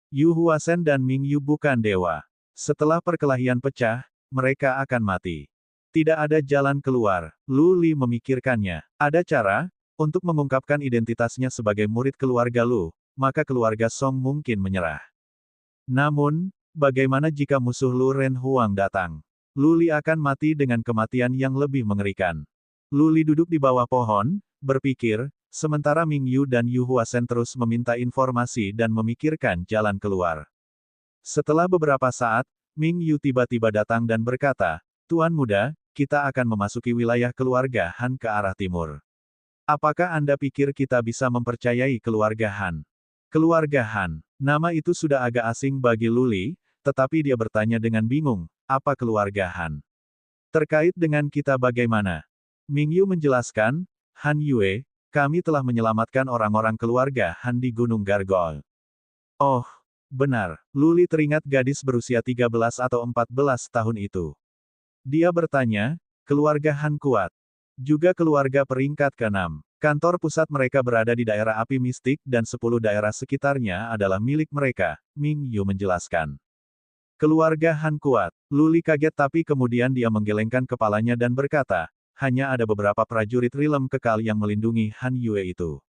Yu Huasen dan Ming Yu bukan dewa. Setelah perkelahian pecah, mereka akan mati. Tidak ada jalan keluar. Lu Li memikirkannya. Ada cara, untuk mengungkapkan identitasnya sebagai murid keluarga Lu, maka keluarga Song mungkin menyerah. Namun, bagaimana jika musuh Lu Ren Huang datang? Lu Li akan mati dengan kematian yang lebih mengerikan. Lu Li duduk di bawah pohon, berpikir, sementara Ming Yu dan Yu Huasen terus meminta informasi dan memikirkan jalan keluar. Setelah beberapa saat, Ming Yu tiba-tiba datang dan berkata, Tuan Muda, kita akan memasuki wilayah keluarga Han ke arah timur. Apakah Anda pikir kita bisa mempercayai keluarga Han? Keluarga Han. Nama itu sudah agak asing bagi Lu Li, tetapi dia bertanya dengan bingung, apa keluarga Han? Terkait dengan kita bagaimana? Ming Yu menjelaskan, Han Yue, kami telah menyelamatkan orang-orang keluarga Han di Gunung Gargoyle. Oh, benar. Luli teringat gadis berusia 13 atau 14 tahun itu. Dia bertanya, keluarga Han kuat. Juga keluarga peringkat ke-6. Kantor pusat mereka berada di daerah api mistik dan 10 daerah sekitarnya adalah milik mereka, Ming Yu menjelaskan. Keluarga Han kuat. Luli kaget tapi kemudian dia menggelengkan kepalanya dan berkata, hanya ada beberapa prajurit rilem kekal yang melindungi Han Yue itu.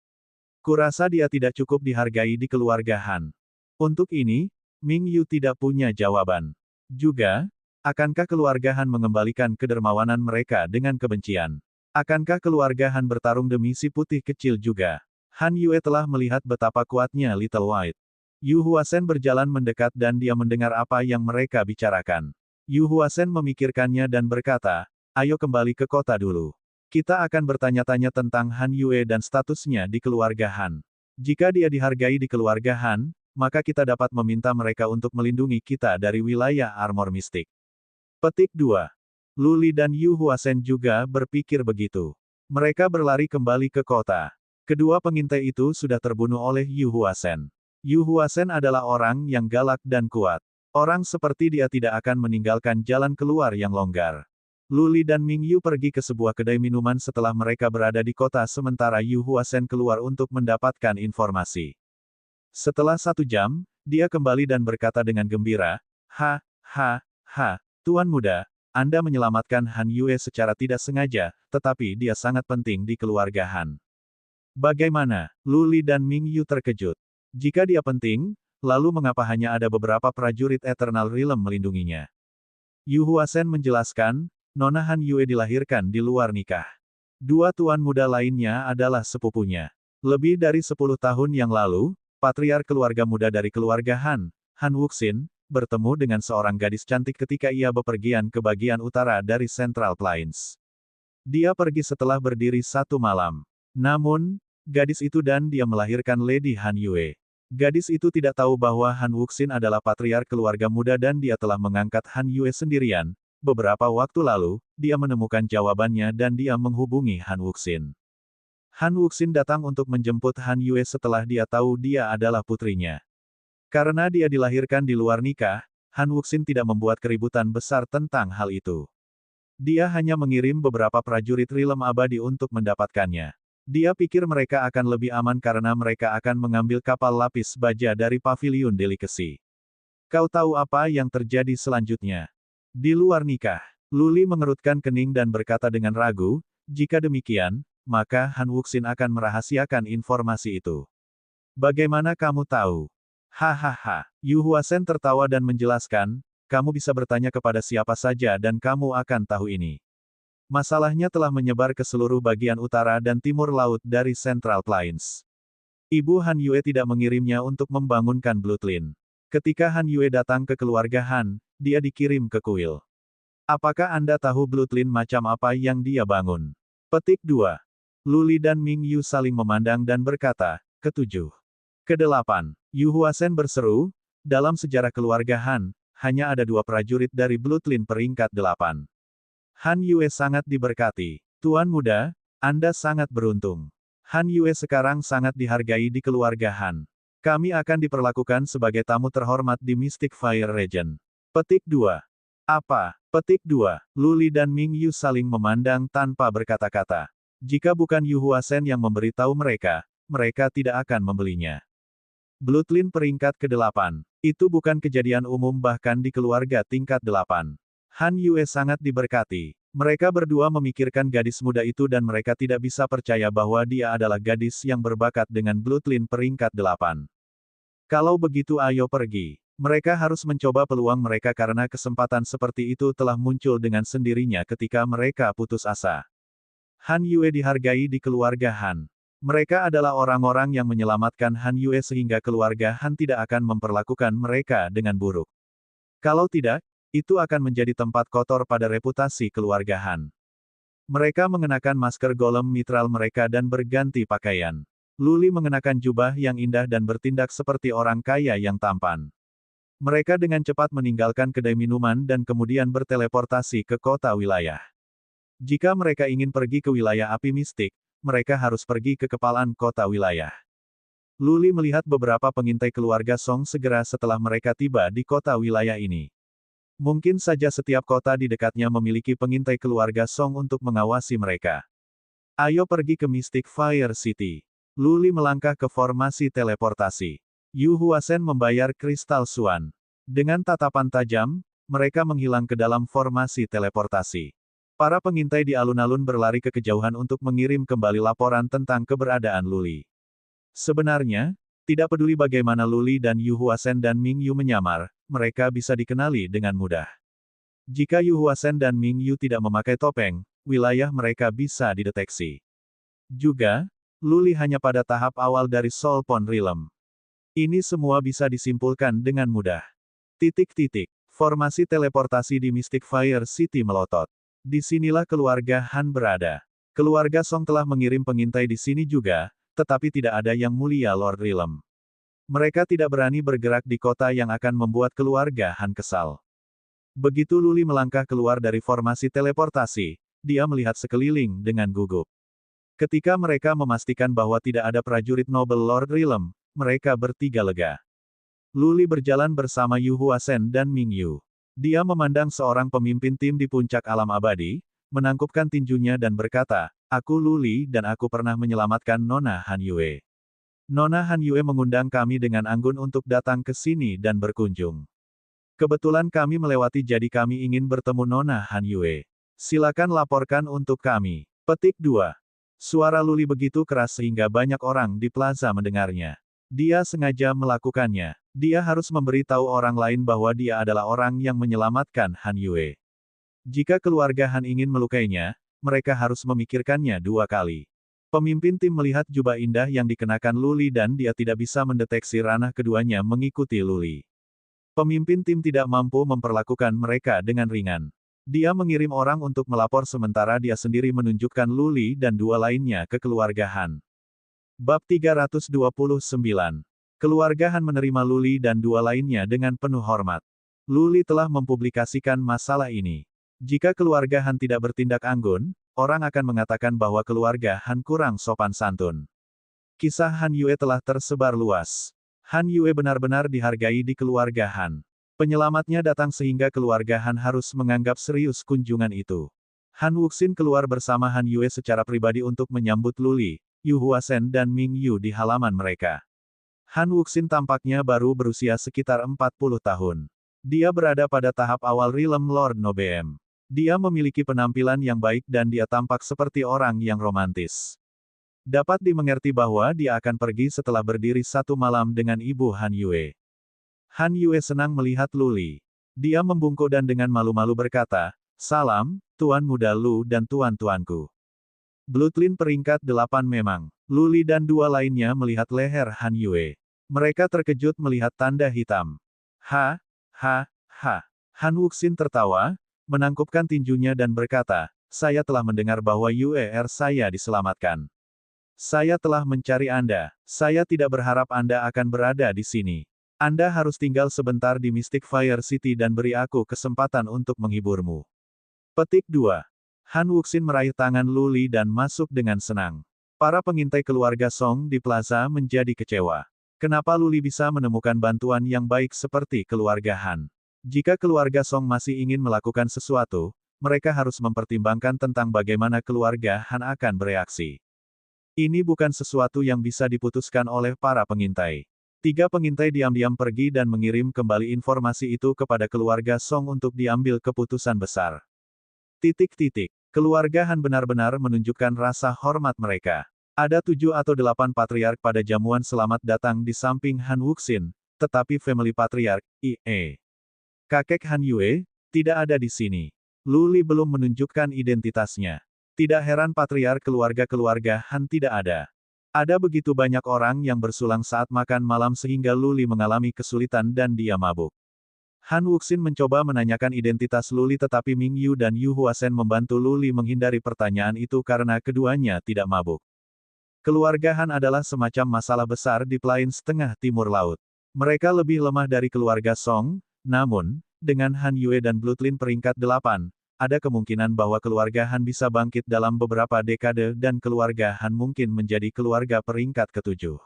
Kurasa dia tidak cukup dihargai di keluarga Han. Untuk ini, Ming Yu tidak punya jawaban. Juga, akankah keluarga Han mengembalikan kedermawanan mereka dengan kebencian? Akankah keluarga Han bertarung demi si putih kecil juga? Han Yue telah melihat betapa kuatnya Little White. Yu Huasen berjalan mendekat dan dia mendengar apa yang mereka bicarakan. Yu Huasen memikirkannya dan berkata, ayo kembali ke kota dulu. Kita akan bertanya-tanya tentang Han Yue dan statusnya di keluarga Han. Jika dia dihargai di keluarga Han, maka kita dapat meminta mereka untuk melindungi kita dari wilayah armor mistik. Petik 2. Luli dan Yu Huasen juga berpikir begitu. Mereka berlari kembali ke kota. Kedua pengintai itu sudah terbunuh oleh Yu Huasen. Yu Huasen adalah orang yang galak dan kuat. Orang seperti dia tidak akan meninggalkan jalan keluar yang longgar. Luli dan Ming Yu pergi ke sebuah kedai minuman setelah mereka berada di kota sementara Yu Huasen keluar untuk mendapatkan informasi. Setelah 1 jam, dia kembali dan berkata dengan gembira, Tuan muda, Anda menyelamatkan Han Yue secara tidak sengaja, tetapi dia sangat penting di keluarga Han. Bagaimana? Luli dan Ming Yu terkejut. Jika dia penting, lalu mengapa hanya ada beberapa prajurit Eternal Realm melindunginya? Yu Huasen menjelaskan, Nona Han Yue dilahirkan di luar nikah. 2 tuan muda lainnya adalah sepupunya. Lebih dari 10 tahun yang lalu, patriark keluarga muda dari keluarga Han, Han Wuxin, bertemu dengan seorang gadis cantik ketika ia bepergian ke bagian utara dari Central Plains. Dia pergi setelah berdiri 1 malam. Namun, gadis itu dan dia melahirkan Lady Han Yue. Gadis itu tidak tahu bahwa Han Wuxin adalah patriark keluarga muda dan dia telah mengangkat Han Yue sendirian. Beberapa waktu lalu, dia menemukan jawabannya dan dia menghubungi Han Wuxin. Han Wuxin datang untuk menjemput Han Yue setelah dia tahu dia adalah putrinya. Karena dia dilahirkan di luar nikah, Han Wuxin tidak membuat keributan besar tentang hal itu. Dia hanya mengirim beberapa prajurit rilem abadi untuk mendapatkannya. Dia pikir mereka akan lebih aman karena mereka akan mengambil kapal lapis baja dari Pavilion Delicacy. Kau tahu apa yang terjadi selanjutnya? Di luar nikah, Luli mengerutkan kening dan berkata dengan ragu, jika demikian, maka Han Wuxin akan merahasiakan informasi itu. Bagaimana kamu tahu? Hahaha. Yu Huasen tertawa dan menjelaskan, kamu bisa bertanya kepada siapa saja dan kamu akan tahu ini. Masalahnya telah menyebar ke seluruh bagian utara dan timur laut dari Central Plains. Ibu Han Yue tidak mengirimnya untuk membangunkan Bloodline. Ketika Han Yue datang ke keluarga Han, dia dikirim ke kuil. Apakah Anda tahu Bloodline macam apa yang dia bangun? Petik 2. Luli dan Ming Yu saling memandang dan berkata, ketujuh. Ke-8. Yu Huasen berseru, dalam sejarah keluarga Han, hanya ada 2 prajurit dari Bloodline peringkat 8. Han Yue sangat diberkati. Tuan muda, Anda sangat beruntung. Han Yue sekarang sangat dihargai di keluarga Han. Kami akan diperlakukan sebagai tamu terhormat di Mystic Fire Region. Petik 2. Apa? Petik 2. Luli dan Ming Yu saling memandang tanpa berkata-kata. Jika bukan Yu Huasen yang memberitahu mereka, mereka tidak akan membelinya. Bloodline peringkat ke-8. Itu bukan kejadian umum bahkan di keluarga tingkat 8. Han Yue sangat diberkati. Mereka berdua memikirkan gadis muda itu dan mereka tidak bisa percaya bahwa dia adalah gadis yang berbakat dengan Bloodline peringkat 8. Kalau begitu ayo pergi. Mereka harus mencoba peluang mereka karena kesempatan seperti itu telah muncul dengan sendirinya ketika mereka putus asa. Han Yue dihargai di keluarga Han. Mereka adalah orang-orang yang menyelamatkan Han Yue sehingga keluarga Han tidak akan memperlakukan mereka dengan buruk. Kalau tidak, itu akan menjadi tempat kotor pada reputasi keluarga Han. Mereka mengenakan masker golem mitral mereka dan berganti pakaian. Luli mengenakan jubah yang indah dan bertindak seperti orang kaya yang tampan. Mereka dengan cepat meninggalkan kedai minuman dan kemudian berteleportasi ke kota wilayah. Jika mereka ingin pergi ke wilayah api mistik, mereka harus pergi ke kepalan kota wilayah. Luli melihat beberapa pengintai keluarga Song segera setelah mereka tiba di kota wilayah ini. Mungkin saja setiap kota di dekatnya memiliki pengintai keluarga Song untuk mengawasi mereka. Ayo pergi ke Mystic Fire City. Luli melangkah ke formasi teleportasi. Yu Huasen membayar kristal Suan. Dengan tatapan tajam, mereka menghilang ke dalam formasi teleportasi. Para pengintai di alun-alun berlari ke kejauhan untuk mengirim kembali laporan tentang keberadaan Luli. Sebenarnya, tidak peduli bagaimana Luli dan Yu Huasen dan Ming Yu menyamar, mereka bisa dikenali dengan mudah. Jika Yu Huasen dan Ming Yu tidak memakai topeng, wilayah mereka bisa dideteksi. Juga, Luli hanya pada tahap awal dari Soul Pond Realm. Ini semua bisa disimpulkan dengan mudah. Formasi teleportasi di Mystic Fire City melotot. Disinilah keluarga Han berada. Keluarga Song telah mengirim pengintai di sini juga, tetapi tidak ada yang mulia Lord Realm. Mereka tidak berani bergerak di kota yang akan membuat keluarga Han kesal. Begitu Luli melangkah keluar dari formasi teleportasi, dia melihat sekeliling dengan gugup. Ketika mereka memastikan bahwa tidak ada prajurit Noble Lord Realm, mereka bertiga lega. Luli berjalan bersama Yu Huasen dan Ming Yu. Dia memandang seorang pemimpin tim di puncak alam abadi, menangkupkan tinjunya dan berkata, "Aku Luli dan aku pernah menyelamatkan Nona Han Yue. Nona Han Yue mengundang kami dengan anggun untuk datang ke sini dan berkunjung. Kebetulan kami melewati jadi kami ingin bertemu Nona Han Yue. Silakan laporkan untuk kami." Petik 2. Suara Luli begitu keras sehingga banyak orang di plaza mendengarnya. Dia sengaja melakukannya. Dia harus memberitahu orang lain bahwa dia adalah orang yang menyelamatkan Han Yue. Jika keluarga Han ingin melukainya, mereka harus memikirkannya dua kali. Pemimpin tim melihat jubah indah yang dikenakan Luli dan dia tidak bisa mendeteksi ranah keduanya mengikuti Luli. Pemimpin tim tidak mampu memperlakukan mereka dengan ringan. Dia mengirim orang untuk melapor sementara dia sendiri menunjukkan Luli dan dua lainnya ke keluarga Han. Bab 329. Keluarga Han menerima Luli dan dua lainnya dengan penuh hormat. Luli telah mempublikasikan masalah ini. Jika keluarga Han tidak bertindak anggun, orang akan mengatakan bahwa keluarga Han kurang sopan santun. Kisah Han Yue telah tersebar luas. Han Yue benar-benar dihargai di keluarga Han. Penyelamatnya datang sehingga keluarga Han harus menganggap serius kunjungan itu. Han Wuxin keluar bersama Han Yue secara pribadi untuk menyambut Luli, Yu Huasen dan Ming Yu di halaman mereka. Han Wuxin tampaknya baru berusia sekitar 40 tahun. Dia berada pada tahap awal Realm Lord Nobem. Dia memiliki penampilan yang baik dan dia tampak seperti orang yang romantis. Dapat dimengerti bahwa dia akan pergi setelah berdiri satu malam dengan ibu Han Yue. Han Yue senang melihat Luli. Dia membungkuk dan dengan malu-malu berkata, "Salam, Tuan Muda Lu dan Tuan-tuanku." Bloodline peringkat 8 memang. Luli dan dua lainnya melihat leher Han Yue. Mereka terkejut melihat tanda hitam. Ha. Han Wuxin tertawa, menangkupkan tinjunya dan berkata, "Saya telah mendengar bahwa UER saya diselamatkan. Saya telah mencari Anda. Saya tidak berharap Anda akan berada di sini. Anda harus tinggal sebentar di Mystic Fire City dan beri aku kesempatan untuk menghiburmu." Petik 2. Han Wuxin meraih tangan Luli dan masuk dengan senang. Para pengintai keluarga Song di plaza menjadi kecewa. Kenapa Luli bisa menemukan bantuan yang baik seperti keluarga Han? Jika keluarga Song masih ingin melakukan sesuatu, mereka harus mempertimbangkan tentang bagaimana keluarga Han akan bereaksi. Ini bukan sesuatu yang bisa diputuskan oleh para pengintai. 3 pengintai diam-diam pergi dan mengirim kembali informasi itu kepada keluarga Song untuk diambil keputusan besar. Keluarga Han benar-benar menunjukkan rasa hormat mereka. Ada 7 atau 8 patriark pada jamuan selamat datang di samping Han Wuxin, tetapi family patriark, i.e. kakek Han Yue, tidak ada di sini. Luli belum menunjukkan identitasnya. Tidak heran patriark keluarga-keluarga Han tidak ada. Ada begitu banyak orang yang bersulang saat makan malam sehingga Luli mengalami kesulitan dan dia mabuk. Han Wuxin mencoba menanyakan identitas Luli tetapi Ming Yu dan Yu Huasen membantu Luli menghindari pertanyaan itu karena keduanya tidak mabuk. Keluarga Han adalah semacam masalah besar di Plains Tengah Timur Laut. Mereka lebih lemah dari keluarga Song, namun, dengan Han Yue dan Bloodline peringkat 8, ada kemungkinan bahwa keluarga Han bisa bangkit dalam beberapa dekade dan keluarga Han mungkin menjadi keluarga peringkat ke-7.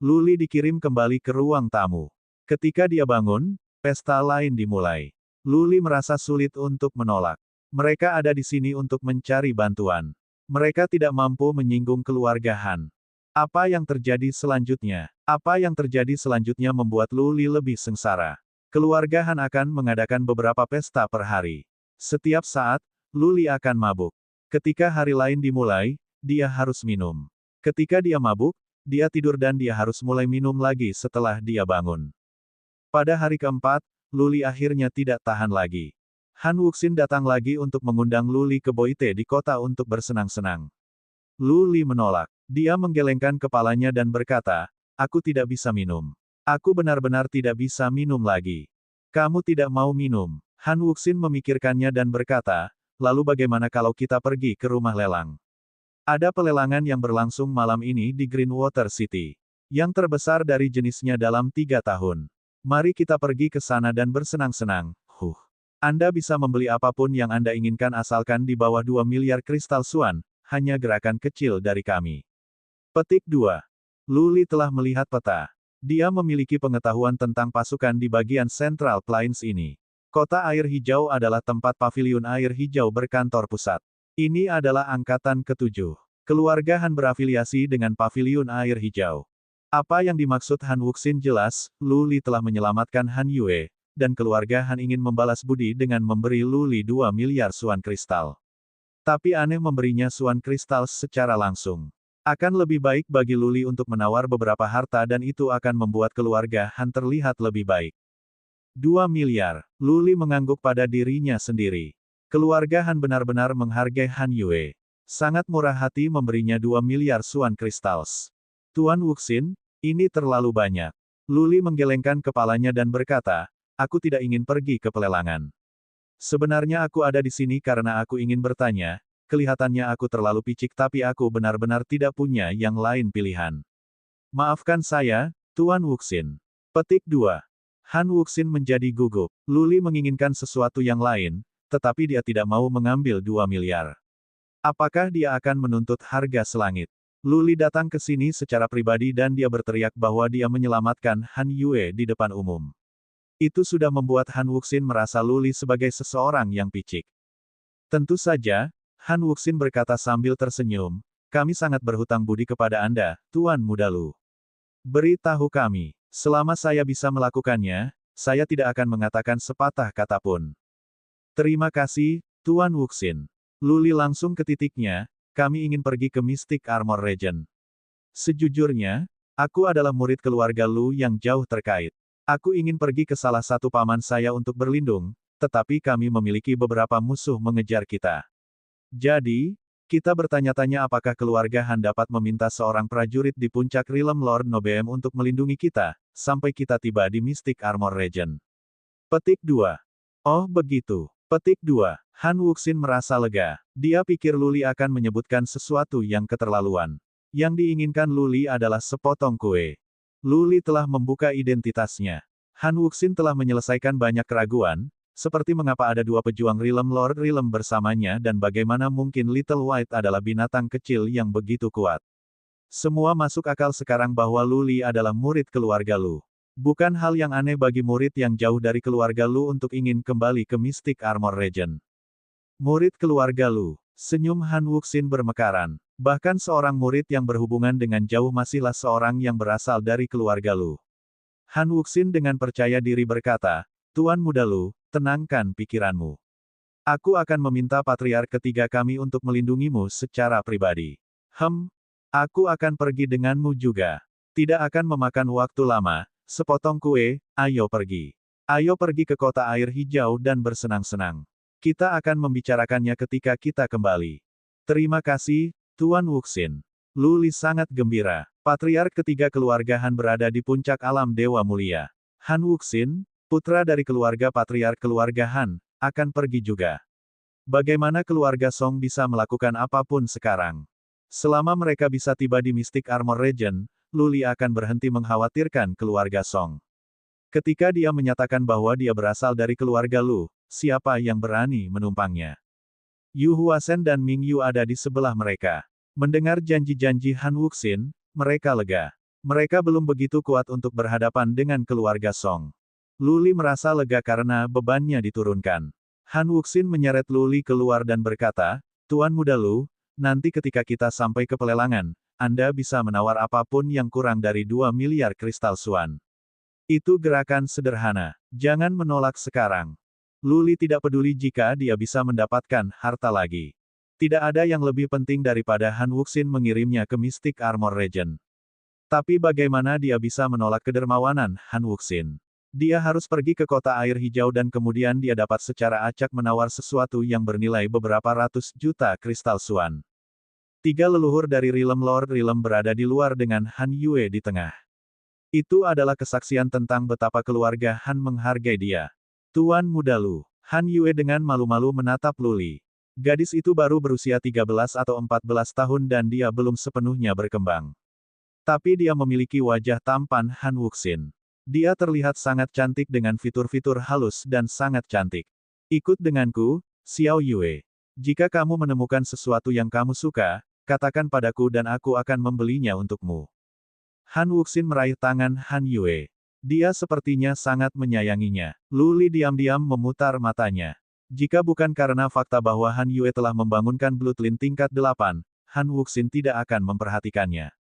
Lu Li dikirim kembali ke ruang tamu. Ketika dia bangun, pesta lain dimulai. Lu Li merasa sulit untuk menolak. Mereka ada di sini untuk mencari bantuan. Mereka tidak mampu menyinggung keluarga Han. Apa yang terjadi selanjutnya? Apa yang terjadi selanjutnya membuat Lu Li lebih sengsara. Keluarga Han akan mengadakan beberapa pesta per hari. Setiap saat, Lu Li akan mabuk. Ketika hari lain dimulai, dia harus minum. Ketika dia mabuk, dia tidur dan dia harus mulai minum lagi setelah dia bangun. Pada hari keempat, Lu Li akhirnya tidak tahan lagi. Han Wuxin datang lagi untuk mengundang Lu Li ke Boite di kota untuk bersenang-senang. Lu Li menolak. Dia menggelengkan kepalanya dan berkata, "Aku tidak bisa minum. Aku benar-benar tidak bisa minum lagi." "Kamu tidak mau minum?" Han Wuxin memikirkannya dan berkata, "Lalu bagaimana kalau kita pergi ke rumah lelang? Ada pelelangan yang berlangsung malam ini di Greenwater City. Yang terbesar dari jenisnya dalam 3 tahun. Mari kita pergi ke sana dan bersenang-senang." Anda bisa membeli apapun yang Anda inginkan asalkan di bawah 2 miliar kristal Suan, hanya gerakan kecil dari kami. Petik 2. Lu Li telah melihat peta. Dia memiliki pengetahuan tentang pasukan di bagian Central Plains ini. Kota Air Hijau adalah tempat Paviliun Air Hijau berkantor pusat. Ini adalah angkatan ke-7. Keluarga Han berafiliasi dengan Paviliun Air Hijau. Apa yang dimaksud Han Wuxin jelas, Lu Li telah menyelamatkan Han Yue, dan keluarga Han ingin membalas budi dengan memberi Lu Li 2 miliar Suan kristal. Tapi aneh memberinya Suan kristal secara langsung. Akan lebih baik bagi Lu Li untuk menawar beberapa harta dan itu akan membuat keluarga Han terlihat lebih baik. 2 miliar. Lu Li mengangguk pada dirinya sendiri. Keluarga Han benar-benar menghargai Han Yue. Sangat murah hati memberinya 2 miliar Suan kristals. Tuan Wuxin, ini terlalu banyak. Lu Li menggelengkan kepalanya dan berkata, "Aku tidak ingin pergi ke pelelangan. Sebenarnya aku ada di sini karena aku ingin bertanya, kelihatannya aku terlalu picik tapi aku benar-benar tidak punya yang lain pilihan. Maafkan saya, Tuan Wuxin." Petik 2. Han Wuxin menjadi gugup. Lu Li menginginkan sesuatu yang lain, tetapi dia tidak mau mengambil 2 miliar. Apakah dia akan menuntut harga selangit? Lu Li datang ke sini secara pribadi dan dia berteriak bahwa dia menyelamatkan Han Yue di depan umum. Itu sudah membuat Han Wuxin merasa Lu Li sebagai seseorang yang picik. Tentu saja, Han Wuxin berkata sambil tersenyum, "Kami sangat berhutang budi kepada Anda, Tuan Muda Lu. Beritahu kami, selama saya bisa melakukannya, saya tidak akan mengatakan sepatah kata pun." "Terima kasih, Tuan Wuxin." Lu Li langsung ke titiknya, "Kami ingin pergi ke Mystic Armor Region. Sejujurnya, aku adalah murid keluarga Lu yang jauh terkait. Aku ingin pergi ke salah satu paman saya untuk berlindung, tetapi kami memiliki beberapa musuh mengejar kita. Jadi, kita bertanya-tanya apakah keluarga Han dapat meminta seorang prajurit di puncak Realm Lord Nobeem untuk melindungi kita, sampai kita tiba di Mystic Armor Region." Petik 2. Oh begitu. Petik 2. Han Wuxin merasa lega. Dia pikir Lu Li akan menyebutkan sesuatu yang keterlaluan. Yang diinginkan Lu Li adalah sepotong kue. Lu Li telah membuka identitasnya. Han Wuxin telah menyelesaikan banyak keraguan, seperti mengapa ada 2 pejuang Realm Lord Realm bersamanya dan bagaimana mungkin Little White adalah binatang kecil yang begitu kuat. Semua masuk akal sekarang bahwa Lu Li adalah murid keluarga Lu. Bukan hal yang aneh bagi murid yang jauh dari keluarga Lu untuk ingin kembali ke Mystic Armor Region. Murid keluarga Lu. Senyum Han Wuxin bermekaran. Bahkan seorang murid yang berhubungan dengan jauh masihlah seorang yang berasal dari keluarga Lu. Han Wuxin dengan percaya diri berkata, "Tuan Muda Lu, tenangkan pikiranmu. Aku akan meminta patriark ketiga kami untuk melindungimu secara pribadi. Aku akan pergi denganmu juga. Tidak akan memakan waktu lama, sepotong kue, ayo pergi. Ayo pergi ke kota air hijau dan bersenang-senang. Kita akan membicarakannya ketika kita kembali." "Terima kasih, Tuan Wuxin." Lu Li sangat gembira. Patriark ketiga keluarga Han berada di puncak alam Dewa Mulia. Han Wuxin, putra dari keluarga patriark keluarga Han, akan pergi juga. Bagaimana keluarga Song bisa melakukan apapun sekarang? Selama mereka bisa tiba di Mystic Armor Region, Lu Li akan berhenti mengkhawatirkan keluarga Song. Ketika dia menyatakan bahwa dia berasal dari keluarga Lu, siapa yang berani menumpangnya? Yu Huasen dan Ming Yu ada di sebelah mereka. Mendengar janji-janji Han Wuxin, mereka lega. Mereka belum begitu kuat untuk berhadapan dengan keluarga Song. Lu Li merasa lega karena bebannya diturunkan. Han Wuxin menyeret Lu Li keluar dan berkata, "Tuan Muda Lu, nanti ketika kita sampai ke pelelangan, Anda bisa menawar apapun yang kurang dari 2 miliar kristal Suan. Itu gerakan sederhana. Jangan menolak sekarang." Lu Li tidak peduli jika dia bisa mendapatkan harta lagi. Tidak ada yang lebih penting daripada Han Wuxin mengirimnya ke Mystic Armor Region. Tapi bagaimana dia bisa menolak kedermawanan Han Wuxin? Dia harus pergi ke kota air hijau dan kemudian dia dapat secara acak menawar sesuatu yang bernilai beberapa ratus juta kristal Suan. 3 leluhur dari Realm Lord Realm berada di luar dengan Han Yue di tengah. Itu adalah kesaksian tentang betapa keluarga Han menghargai dia. Tuan Muda Lu. Han Yue dengan malu-malu menatap Lu Li. Gadis itu baru berusia 13 atau 14 tahun dan dia belum sepenuhnya berkembang. Tapi dia memiliki wajah tampan Han Wuxin. Dia terlihat sangat cantik dengan fitur-fitur halus dan sangat cantik. Ikut denganku, Xiao Yue. Jika kamu menemukan sesuatu yang kamu suka, katakan padaku dan aku akan membelinya untukmu. Han Wuxin meraih tangan Han Yue. Dia sepertinya sangat menyayanginya. Lu Li diam-diam memutar matanya. Jika bukan karena fakta bahwa Han Yue telah membangunkan Bloodline tingkat 8, Han Wuxin tidak akan memperhatikannya.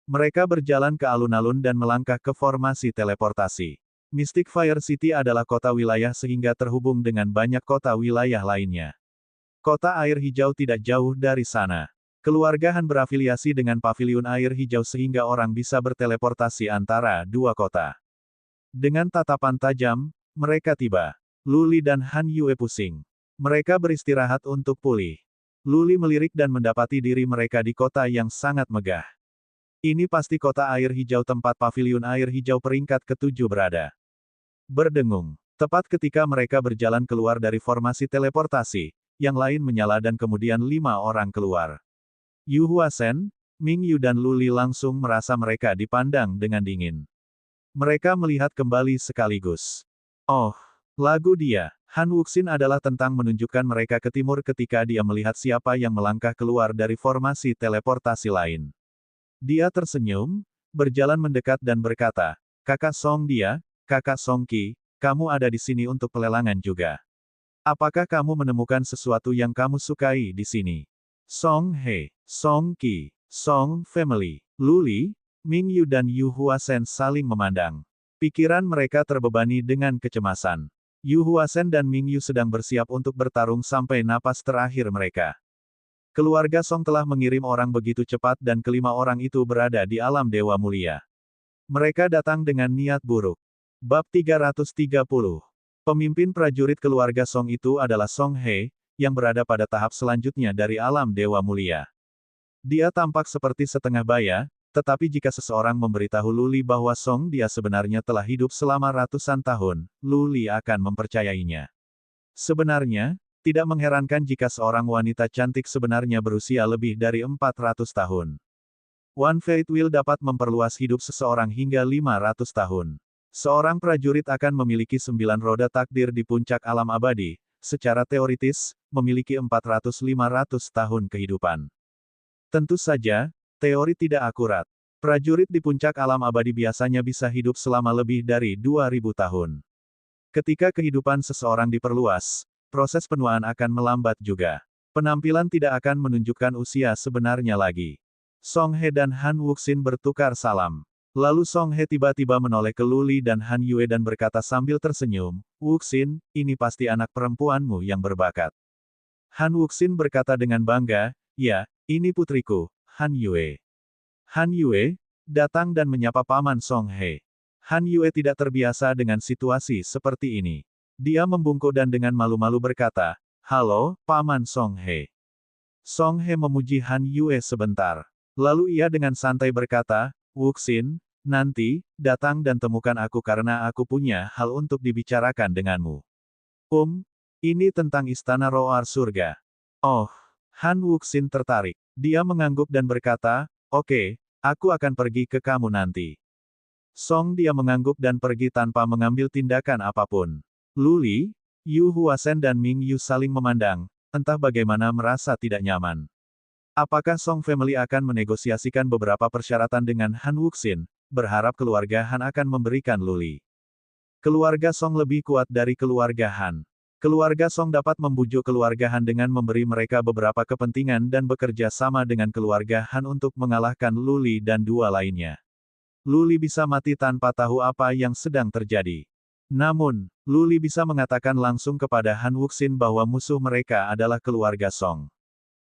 Mereka berjalan ke alun-alun dan melangkah ke formasi teleportasi. Mystic Fire City adalah kota wilayah sehingga terhubung dengan banyak kota wilayah lainnya. Kota air hijau tidak jauh dari sana. Keluarga Han berafiliasi dengan paviliun air hijau sehingga orang bisa berteleportasi antara dua kota. Dengan tatapan tajam, mereka tiba. Lu Li dan Han Yue pusing. Mereka beristirahat untuk pulih. Lu Li melirik dan mendapati diri mereka di kota yang sangat megah. Ini pasti kota air hijau tempat paviliun air hijau peringkat ke-7 berada. Berdengung. Tepat ketika mereka berjalan keluar dari formasi teleportasi, yang lain menyala dan kemudian 5 orang keluar. Yu Huasen, Ming Yu dan Lu Li langsung merasa mereka dipandang dengan dingin. Mereka melihat kembali sekaligus. Oh, lagu dia. Han Wuxin adalah tentang menunjukkan mereka ke timur ketika dia melihat siapa yang melangkah keluar dari formasi teleportasi lain. Dia tersenyum, berjalan mendekat dan berkata, "Kakak Song dia, Kakak Song Qi, kamu ada di sini untuk pelelangan juga. Apakah kamu menemukan sesuatu yang kamu sukai di sini?" Song He, Song Qi, Song Family, Lu Li, Ming Yu dan Yu Huasen saling memandang. Pikiran mereka terbebani dengan kecemasan. Yu Huasen dan Ming Yu sedang bersiap untuk bertarung sampai napas terakhir mereka. Keluarga Song telah mengirim orang begitu cepat dan kelima orang itu berada di alam Dewa Mulia. Mereka datang dengan niat buruk. Bab 330. Pemimpin prajurit keluarga Song itu adalah Song He, yang berada pada tahap selanjutnya dari alam Dewa Mulia. Dia tampak seperti setengah baya, tetapi jika seseorang memberitahu Lu Li bahwa Song dia sebenarnya telah hidup selama ratusan tahun, Lu Li akan mempercayainya. Sebenarnya, tidak mengherankan jika seorang wanita cantik sebenarnya berusia lebih dari 400 tahun. One Fate Will dapat memperluas hidup seseorang hingga 500 tahun. Seorang prajurit akan memiliki 9 roda takdir di puncak alam abadi, secara teoritis, memiliki 400-500 tahun kehidupan. Tentu saja, teori tidak akurat. Prajurit di puncak alam abadi biasanya bisa hidup selama lebih dari 2000 tahun. Ketika kehidupan seseorang diperluas, proses penuaan akan melambat juga. Penampilan tidak akan menunjukkan usia sebenarnya lagi. Song He dan Han Wuxin bertukar salam. Lalu Song He tiba-tiba menoleh ke Lu Li dan Han Yue dan berkata sambil tersenyum, "Wuxin, ini pasti anak perempuanmu yang berbakat." Han Wuxin berkata dengan bangga, "Ya, ini putriku, Han Yue." Han Yue datang dan menyapa Paman Song He. Han Yue tidak terbiasa dengan situasi seperti ini. Dia membungkuk dan dengan malu-malu berkata, "Halo, Paman Song He." Song He memuji Han Yue sebentar. Lalu ia dengan santai berkata, "Wuxin, nanti, datang dan temukan aku karena aku punya hal untuk dibicarakan denganmu." Ini tentang istana roar surga. Oh, Han Wuxin tertarik. Dia mengangguk dan berkata, "Oke, Aku akan pergi ke kamu nanti. Song dia mengangguk dan pergi tanpa mengambil tindakan apapun. Luli, Yu Huasen dan Ming Yu saling memandang, entah bagaimana merasa tidak nyaman. Apakah Song Family akan menegosiasikan beberapa persyaratan dengan Han Wuxin, berharap keluarga Han akan memberikan Luli. Keluarga Song lebih kuat dari keluarga Han. Keluarga Song dapat membujuk keluarga Han dengan memberi mereka beberapa kepentingan dan bekerja sama dengan keluarga Han untuk mengalahkan Luli dan dua lainnya. Luli bisa mati tanpa tahu apa yang sedang terjadi. Namun, Luli bisa mengatakan langsung kepada Han Wuxin bahwa musuh mereka adalah keluarga Song.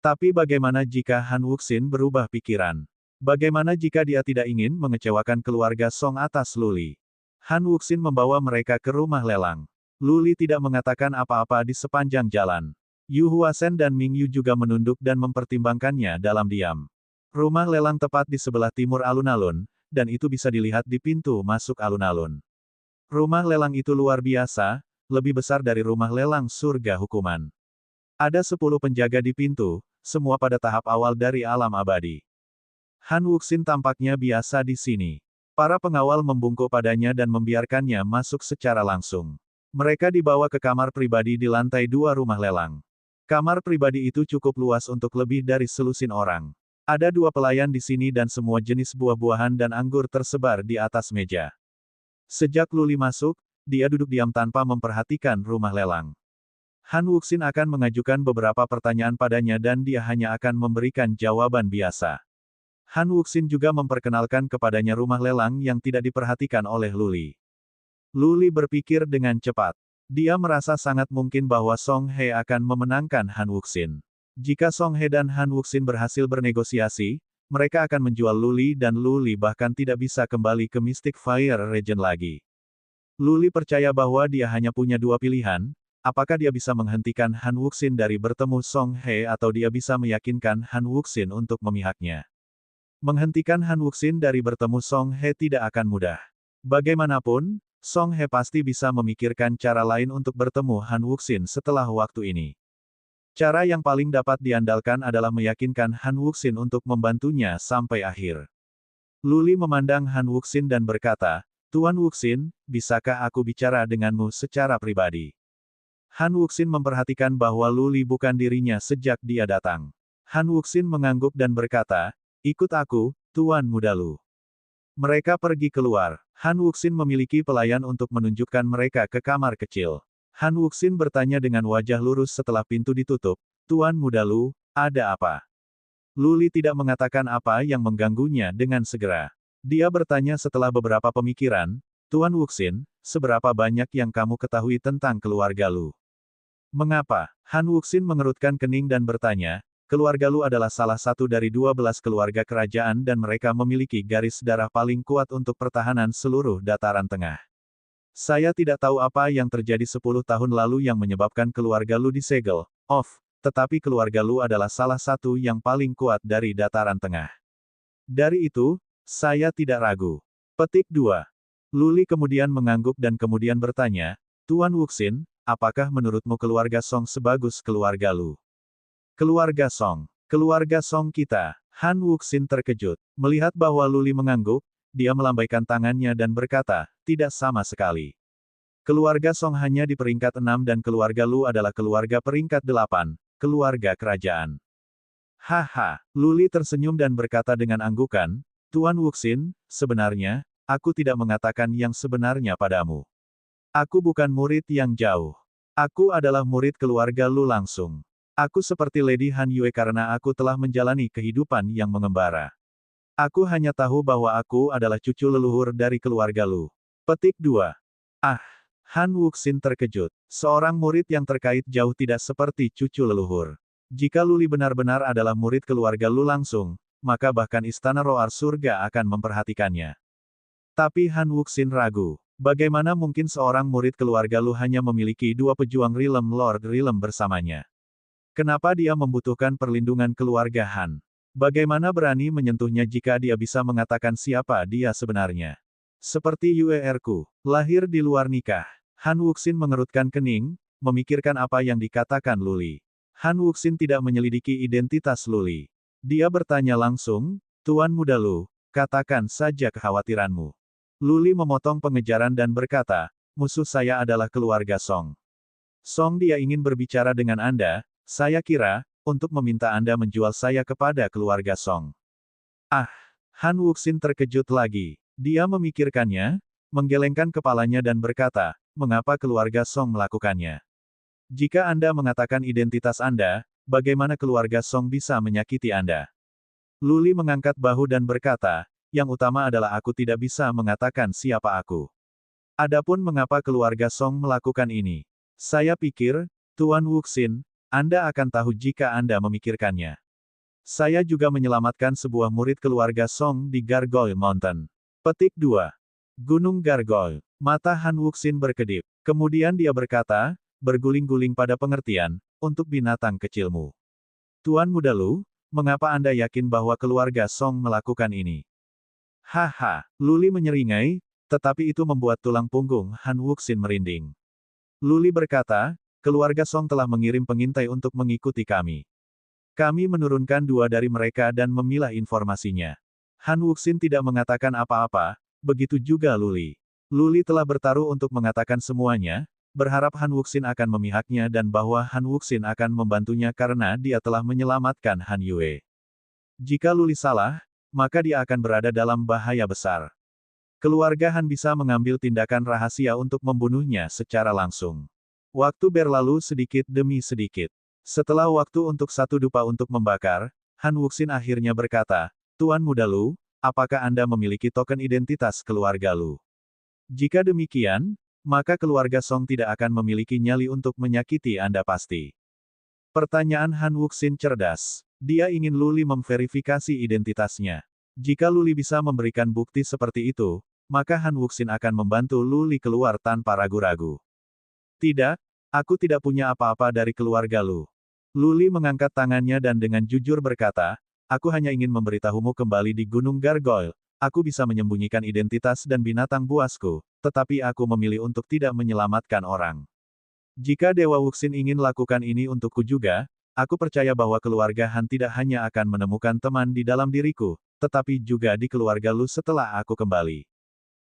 Tapi bagaimana jika Han Wuxin berubah pikiran? Bagaimana jika dia tidak ingin mengecewakan keluarga Song atas Luli? Han Wuxin membawa mereka ke rumah lelang. Luli tidak mengatakan apa-apa di sepanjang jalan. Yu Huasen dan Ming Yu juga menunduk dan mempertimbangkannya dalam diam. Rumah lelang tepat di sebelah timur alun-alun, dan itu bisa dilihat di pintu masuk alun-alun. Rumah lelang itu luar biasa, lebih besar dari rumah lelang surga hukuman. Ada 10 penjaga di pintu, semua pada tahap awal dari alam abadi. Han Wuxin tampaknya biasa di sini. Para pengawal membungkuk padanya dan membiarkannya masuk secara langsung. Mereka dibawa ke kamar pribadi di lantai 2 rumah lelang. Kamar pribadi itu cukup luas untuk lebih dari selusin orang. Ada 2 pelayan di sini dan semua jenis buah-buahan dan anggur tersebar di atas meja. Sejak Luli masuk, dia duduk diam tanpa memperhatikan rumah lelang. Han Wuxin akan mengajukan beberapa pertanyaan padanya dan dia hanya akan memberikan jawaban biasa. Han Wuxin juga memperkenalkan kepadanya rumah lelang yang tidak diperhatikan oleh Luli. Luli berpikir dengan cepat. Dia merasa sangat mungkin bahwa Song He akan memenangkan Han Wuxin. Jika Song He dan Han Wuxin berhasil bernegosiasi, mereka akan menjual Luli dan Luli bahkan tidak bisa kembali ke Mystic Fire Region lagi. Luli percaya bahwa dia hanya punya 2 pilihan. Apakah dia bisa menghentikan Han Wuxin dari bertemu Song He atau dia bisa meyakinkan Han Wuxin untuk memihaknya? Menghentikan Han Wuxin dari bertemu Song He tidak akan mudah. Bagaimanapun, Song He pasti bisa memikirkan cara lain untuk bertemu Han Wuxin setelah waktu ini. Cara yang paling dapat diandalkan adalah meyakinkan Han Wuxin untuk membantunya sampai akhir. Luli memandang Han Wuxin dan berkata, "Tuan Wuxin, bisakah aku bicara denganmu secara pribadi?" Han Wuxin memperhatikan bahwa Luli bukan dirinya sejak dia datang. Han Wuxin mengangguk dan berkata, "Ikut aku, Tuan Muda Lu." Mereka pergi keluar. Han Wuxin memiliki pelayan untuk menunjukkan mereka ke kamar kecil. Han Wuxin bertanya dengan wajah lurus setelah pintu ditutup, "Tuan Muda Lu, ada apa?" Luli tidak mengatakan apa yang mengganggunya dengan segera. Dia bertanya setelah beberapa pemikiran, "Tuan Wuxin, seberapa banyak yang kamu ketahui tentang keluarga Lu?" Mengapa? Han Wuxin mengerutkan kening dan bertanya, keluarga Lu adalah salah satu dari 12 keluarga kerajaan dan mereka memiliki garis darah paling kuat untuk pertahanan seluruh dataran tengah. Saya tidak tahu apa yang terjadi 10 tahun lalu yang menyebabkan keluarga Lu disegel, tetapi keluarga Lu adalah salah satu yang paling kuat dari dataran tengah. Dari itu, saya tidak ragu. Petik 2. Luli kemudian mengangguk dan kemudian bertanya, "Tuan Wuxin, apakah menurutmu keluarga Song sebagus keluarga Lu?" Keluarga Song kita. Han Wuxin terkejut. Melihat bahwa Luli mengangguk, dia melambaikan tangannya dan berkata, "Tidak sama sekali. Keluarga Song hanya di peringkat 6 dan keluarga Lu adalah keluarga peringkat 8, keluarga kerajaan." Haha, Luli tersenyum dan berkata dengan anggukan, "Tuan Wuxin, sebenarnya, aku tidak mengatakan yang sebenarnya padamu. Aku bukan murid yang jauh. Aku adalah murid keluarga Lu langsung. Aku seperti Lady Han Yue karena aku telah menjalani kehidupan yang mengembara. Aku hanya tahu bahwa aku adalah cucu leluhur dari keluarga Lu." Petik 2. Ah, Han Wuxin terkejut. Seorang murid yang terkait jauh tidak seperti cucu leluhur. Jika Luli benar-benar adalah murid keluarga Lu langsung, maka bahkan Istana Roar Surga akan memperhatikannya. Tapi Han Wuxin ragu. Bagaimana mungkin seorang murid keluarga Lu hanya memiliki 2 pejuang Realm Lord Realm bersamanya? Kenapa dia membutuhkan perlindungan keluarga Han? Bagaimana berani menyentuhnya jika dia bisa mengatakan siapa dia sebenarnya? Seperti Yue-erku, lahir di luar nikah. Han Wuxin mengerutkan kening, memikirkan apa yang dikatakan Luli. Han Wuxin tidak menyelidiki identitas Luli. Dia bertanya langsung, "Tuan Muda Lu, katakan saja kekhawatiranmu. Luli memotong pengejaran dan berkata, musuh saya adalah keluarga Song. Song, dia ingin berbicara dengan Anda, saya kira, untuk meminta Anda menjual saya kepada keluarga Song. Ah, Han Wuxin terkejut lagi. Dia memikirkannya, menggelengkan kepalanya dan berkata, mengapa keluarga Song melakukannya? Jika Anda mengatakan identitas Anda, bagaimana keluarga Song bisa menyakiti Anda? Luli mengangkat bahu dan berkata, yang utama adalah aku tidak bisa mengatakan siapa aku. Adapun mengapa keluarga Song melakukan ini, saya pikir, Tuan Wuxin, Anda akan tahu jika Anda memikirkannya. Saya juga menyelamatkan sebuah murid keluarga Song di Gargoyle Mountain. Petik 2. Gunung Gargoyle. Mata Han Wuxin berkedip. Kemudian dia berkata, berguling-guling pada pengertian, untuk binatang kecilmu. Tuan Muda Lu, mengapa Anda yakin bahwa keluarga Song melakukan ini? Haha, Luli menyeringai, tetapi itu membuat tulang punggung Han Wuxin merinding. Luli berkata, keluarga Song telah mengirim pengintai untuk mengikuti kami. Kami menurunkan 2 dari mereka dan memilah informasinya. Han Wuxin tidak mengatakan apa-apa, begitu juga Luli. Luli telah bertaruh untuk mengatakan semuanya, berharap Han Wuxin akan memihaknya dan bahwa Han Wuxin akan membantunya karena dia telah menyelamatkan Han Yue. Jika Luli salah, maka dia akan berada dalam bahaya besar. Keluarga Han bisa mengambil tindakan rahasia untuk membunuhnya secara langsung. Waktu berlalu sedikit demi sedikit. Setelah waktu untuk satu dupa untuk membakar, Han Wuxin akhirnya berkata, Tuan Muda Lu, apakah Anda memiliki token identitas keluarga Lu? Jika demikian, maka keluarga Song tidak akan memiliki nyali untuk menyakiti Anda pasti. Pertanyaan Han Wuxin cerdas. Dia ingin Luli memverifikasi identitasnya. Jika Luli bisa memberikan bukti seperti itu, maka Han Wuxin akan membantu Luli keluar tanpa ragu-ragu. Tidak, aku tidak punya apa-apa dari keluarga Lu. Luli mengangkat tangannya dan dengan jujur berkata, aku hanya ingin memberitahumu kembali di Gunung Gargoyle, aku bisa menyembunyikan identitas dan binatang buasku, tetapi aku memilih untuk tidak menyelamatkan orang. Jika Dewa Wuxin ingin lakukan ini untukku juga, aku percaya bahwa keluarga Han tidak hanya akan menemukan teman di dalam diriku, tetapi juga di keluarga Lu setelah aku kembali.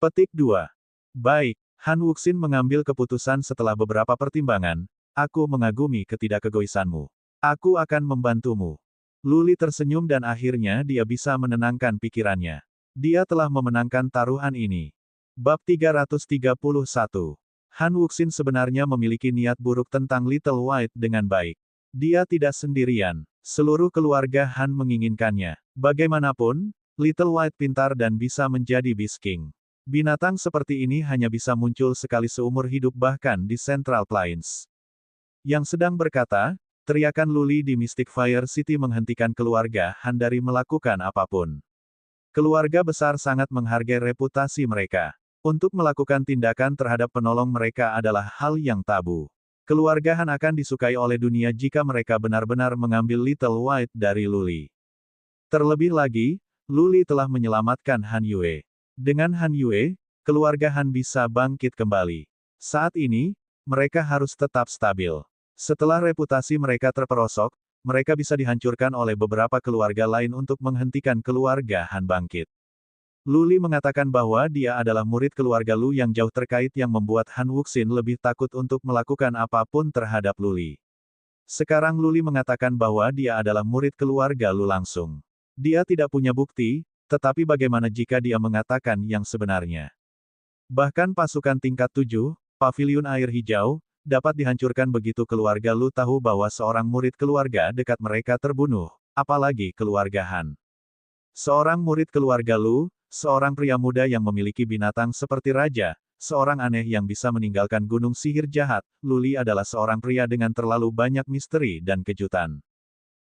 Petik 2. Baik, Han Wuxin mengambil keputusan setelah beberapa pertimbangan, aku mengagumi ketidakkegoisanmu. Aku akan membantumu. Luli tersenyum dan akhirnya dia bisa menenangkan pikirannya. Dia telah memenangkan taruhan ini. Bab 331. Han Wuxin sebenarnya memiliki niat buruk tentang Little White dengan baik. Dia tidak sendirian. Seluruh keluarga Han menginginkannya. Bagaimanapun, Little White pintar dan bisa menjadi Beast King. Binatang seperti ini hanya bisa muncul sekali seumur hidup bahkan di Central Plains. Yang sedang berkata, teriakan Luli di Mystic Fire City menghentikan keluarga Han dari melakukan apapun. Keluarga besar sangat menghargai reputasi mereka. Untuk melakukan tindakan terhadap penolong mereka adalah hal yang tabu. Keluarga Han akan disukai oleh dunia jika mereka benar-benar mengambil Little White dari Luli. Terlebih lagi, Luli telah menyelamatkan Han Yue. Dengan Han Yue, keluarga Han bisa bangkit kembali. Saat ini, mereka harus tetap stabil. Setelah reputasi mereka terperosok, mereka bisa dihancurkan oleh beberapa keluarga lain untuk menghentikan keluarga Han bangkit. Luli mengatakan bahwa dia adalah murid keluarga Lu yang jauh terkait yang membuat Han Wuxin lebih takut untuk melakukan apapun terhadap Luli. Sekarang Luli mengatakan bahwa dia adalah murid keluarga Lu langsung. Dia tidak punya bukti, tetapi bagaimana jika dia mengatakan yang sebenarnya? Bahkan pasukan tingkat 7, Paviliun Air Hijau, dapat dihancurkan begitu keluarga Lu tahu bahwa seorang murid keluarga dekat mereka terbunuh, apalagi keluarga Han. Seorang murid keluarga Lu, seorang pria muda yang memiliki binatang seperti raja, seorang aneh yang bisa meninggalkan gunung sihir jahat, Luli adalah seorang pria dengan terlalu banyak misteri dan kejutan.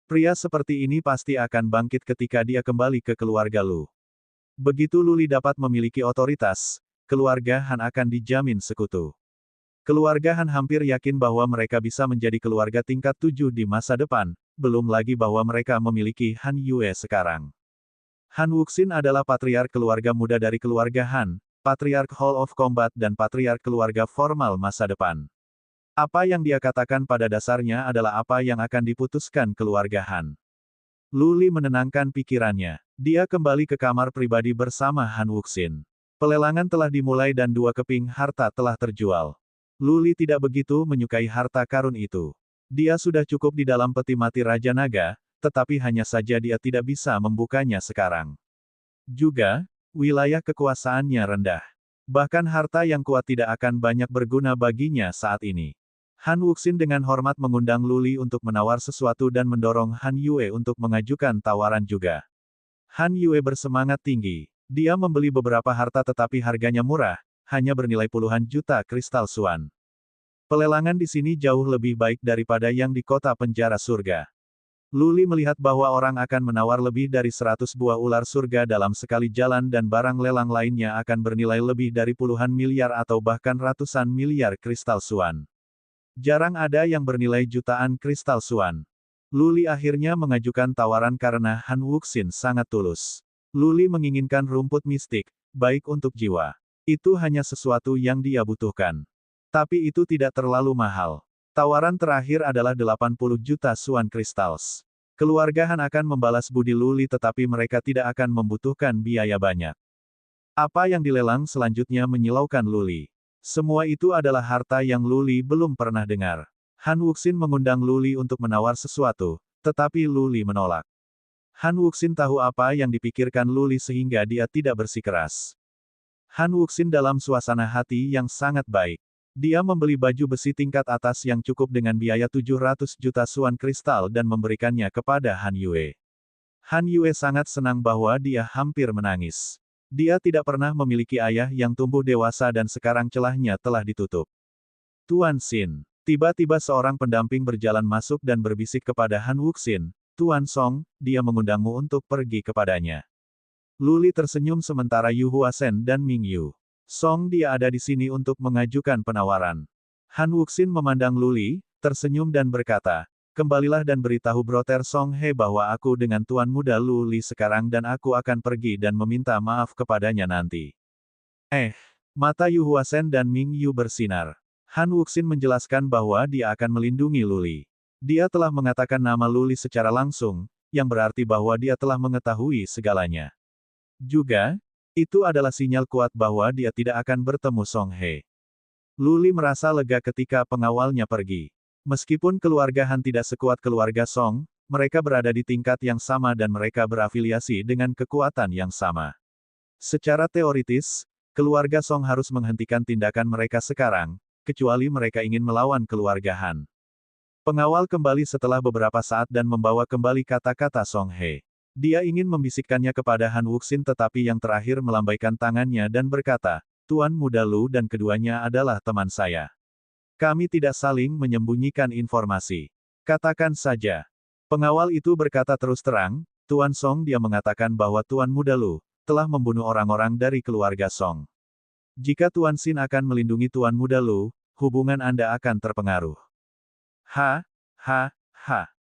Pria seperti ini pasti akan bangkit ketika dia kembali ke keluarga Lu. Begitu Luli dapat memiliki otoritas, keluarga Han akan dijamin sekutu. Keluarga Han hampir yakin bahwa mereka bisa menjadi keluarga tingkat 7 di masa depan, belum lagi bahwa mereka memiliki Han Yue sekarang. Han Wuxin adalah patriark keluarga muda dari keluarga Han, patriark Hall of Combat dan patriark keluarga formal masa depan. Apa yang dia katakan pada dasarnya adalah apa yang akan diputuskan keluarga Han. Luli menenangkan pikirannya. Dia kembali ke kamar pribadi bersama Han Wuxin. Pelelangan telah dimulai dan 2 keping harta telah terjual. Luli tidak begitu menyukai harta karun itu. Dia sudah cukup di dalam peti mati Raja Naga, tetapi hanya saja dia tidak bisa membukanya sekarang. Juga, wilayah kekuasaannya rendah. Bahkan harta yang kuat tidak akan banyak berguna baginya saat ini. Han Wuxin dengan hormat mengundang Luli untuk menawar sesuatu dan mendorong Han Yue untuk mengajukan tawaran juga. Han Yue bersemangat tinggi. Dia membeli beberapa harta tetapi harganya murah, hanya bernilai puluhan juta kristal Suan. Pelelangan di sini jauh lebih baik daripada yang di kota penjara surga. Luli melihat bahwa orang akan menawar lebih dari 100 buah ular surga dalam sekali jalan dan barang lelang lainnya akan bernilai lebih dari puluhan miliar atau bahkan ratusan miliar kristal Suan. Jarang ada yang bernilai jutaan kristal Suan. Luli akhirnya mengajukan tawaran karena Han Wuxin sangat tulus. Luli menginginkan rumput mistik, baik untuk jiwa. Itu hanya sesuatu yang dia butuhkan. Tapi itu tidak terlalu mahal. Tawaran terakhir adalah 80 juta Suan Crystals. Keluarga Han akan membalas budi Luli tetapi mereka tidak akan membutuhkan biaya banyak. Apa yang dilelang selanjutnya menyilaukan Luli. Semua itu adalah harta yang Luli belum pernah dengar. Han Wuxin mengundang Luli untuk menawar sesuatu, tetapi Luli menolak. Han Wuxin tahu apa yang dipikirkan Luli sehingga dia tidak bersikeras. Han Wuxin dalam suasana hati yang sangat baik. Dia membeli baju besi tingkat atas yang cukup dengan biaya 700 juta Suan kristal dan memberikannya kepada Han Yue. Han Yue sangat senang bahwa dia hampir menangis. Dia tidak pernah memiliki ayah yang tumbuh dewasa dan sekarang celahnya telah ditutup. Tuan Xin. Tiba-tiba seorang pendamping berjalan masuk dan berbisik kepada Han Wuxin, Tuan Song, dia mengundangmu untuk pergi kepadanya. Luli tersenyum sementara Yu Huasen dan Ming Yu. Song dia ada di sini untuk mengajukan penawaran. Han Wuxin memandang Luli, tersenyum dan berkata, kembalilah dan beritahu Broter Song He bahwa aku dengan Tuan Muda Luli sekarang dan aku akan pergi dan meminta maaf kepadanya nanti. Mata Yu Huasen dan Ming Yu bersinar. Han Wuxin menjelaskan bahwa dia akan melindungi Luli. Dia telah mengatakan nama Luli secara langsung, yang berarti bahwa dia telah mengetahui segalanya. Juga, itu adalah sinyal kuat bahwa dia tidak akan bertemu Song He. Luli merasa lega ketika pengawalnya pergi. Meskipun keluarga Han tidak sekuat keluarga Song, mereka berada di tingkat yang sama dan mereka berafiliasi dengan kekuatan yang sama. Secara teoritis, keluarga Song harus menghentikan tindakan mereka sekarang, kecuali mereka ingin melawan keluarga Han. Pengawal kembali setelah beberapa saat dan membawa kembali kata-kata Song He. Dia ingin membisikkannya kepada Han Wuxin tetapi yang terakhir melambaikan tangannya dan berkata, Tuan Muda Lu dan keduanya adalah teman saya. Kami tidak saling menyembunyikan informasi. Katakan saja. Pengawal itu berkata terus terang, Tuan Song dia mengatakan bahwa Tuan Muda Lu telah membunuh orang-orang dari keluarga Song. Jika Tuan Xin akan melindungi Tuan Muda Lu, hubungan Anda akan terpengaruh.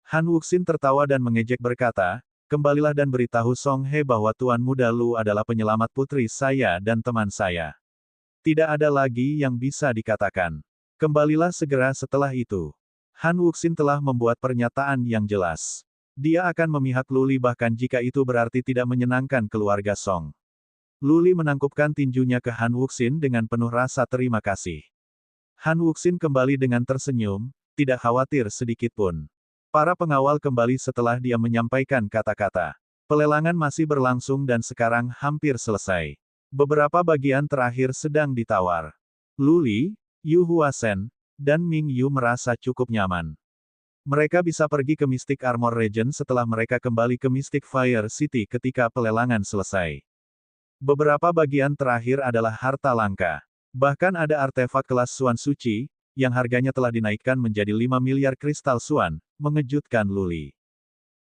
Han Wuxin tertawa dan mengejek berkata, kembalilah dan beritahu Song He bahwa Tuan Muda Lu adalah penyelamat putri saya dan teman saya. Tidak ada lagi yang bisa dikatakan. Kembalilah segera setelah itu. Han Wuxin telah membuat pernyataan yang jelas. Dia akan memihak Luli bahkan jika itu berarti tidak menyenangkan keluarga Song. Luli menangkupkan tinjunya ke Han Wuxin dengan penuh rasa terima kasih. Han Wuxin kembali dengan tersenyum, tidak khawatir sedikit pun. Para pengawal kembali setelah dia menyampaikan kata-kata. Pelelangan masih berlangsung dan sekarang hampir selesai. Beberapa bagian terakhir sedang ditawar. Luli, Yu Huasen, dan Ming Yu merasa cukup nyaman. Mereka bisa pergi ke Mystic Armor Region setelah mereka kembali ke Mystic Fire City ketika pelelangan selesai. Beberapa bagian terakhir adalah harta langka. Bahkan ada artefak kelas Suan Suci, yang harganya telah dinaikkan menjadi 5 miliar kristal Suan, mengejutkan Luli.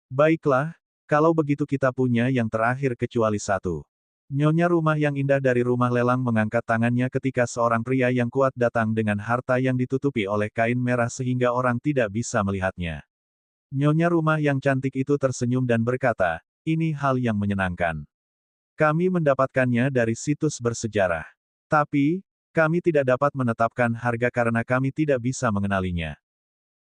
Baiklah, kalau begitu kita punya yang terakhir kecuali satu. Nyonya rumah yang indah dari rumah lelang mengangkat tangannya ketika seorang pria yang kuat datang dengan harta yang ditutupi oleh kain merah sehingga orang tidak bisa melihatnya. Nyonya rumah yang cantik itu tersenyum dan berkata, ini hal yang menyenangkan. Kami mendapatkannya dari situs bersejarah. Tapi, kami tidak dapat menetapkan harga karena kami tidak bisa mengenalinya.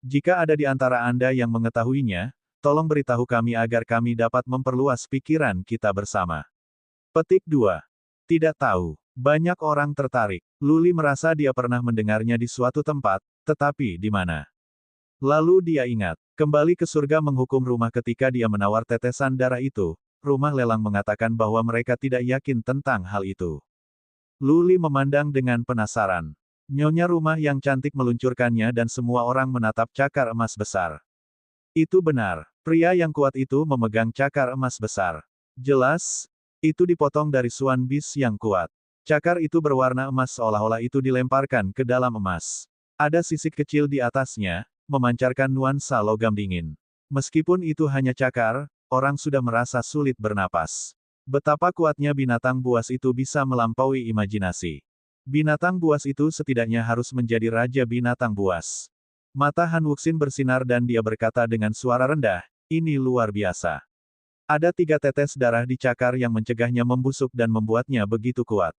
Jika ada di antara Anda yang mengetahuinya, tolong beritahu kami agar kami dapat memperluas pikiran kita bersama. Petik 2. Tidak tahu. Banyak orang tertarik. Luli merasa dia pernah mendengarnya di suatu tempat, tetapi di mana? Lalu dia ingat, kembali ke surga menghukum rumah ketika dia menawar tetesan darah itu, rumah lelang mengatakan bahwa mereka tidak yakin tentang hal itu. Luli memandang dengan penasaran. Nyonya rumah yang cantik meluncurkannya dan semua orang menatap cakar emas besar. Itu benar, pria yang kuat itu memegang cakar emas besar. Jelas, itu dipotong dari Swan Beast yang kuat. Cakar itu berwarna emas seolah-olah itu dilemparkan ke dalam emas. Ada sisik kecil di atasnya, memancarkan nuansa logam dingin. Meskipun itu hanya cakar, orang sudah merasa sulit bernapas. Betapa kuatnya binatang buas itu bisa melampaui imajinasi. Binatang buas itu setidaknya harus menjadi raja binatang buas. Mata Han Wuxin bersinar dan dia berkata dengan suara rendah, ini luar biasa. Ada 3 tetes darah di cakar yang mencegahnya membusuk dan membuatnya begitu kuat.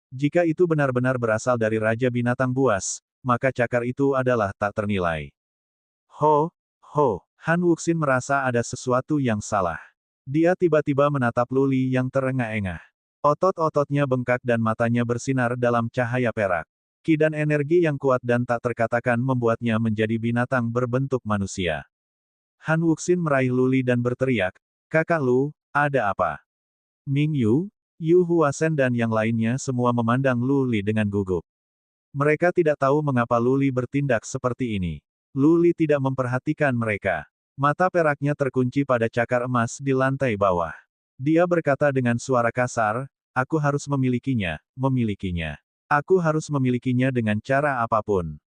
Jika itu benar-benar berasal dari Raja Binatang Buas, maka cakar itu adalah tak ternilai. Ho, Han Wuxin merasa ada sesuatu yang salah. Dia tiba-tiba menatap Luli yang terengah-engah. Otot-ototnya bengkak dan matanya bersinar dalam cahaya perak. Ki dan energi yang kuat dan tak terkatakan membuatnya menjadi binatang berbentuk manusia. Han Wuxin meraih Luli dan berteriak, "Kakak Lu, ada apa?" Ming Yu, Yu Huasen dan yang lainnya semua memandang Luli dengan gugup. Mereka tidak tahu mengapa Luli bertindak seperti ini. Luli tidak memperhatikan mereka. Mata peraknya terkunci pada cakar emas di lantai bawah. Dia berkata dengan suara kasar, aku harus memilikinya. Aku harus memilikinya dengan cara apapun.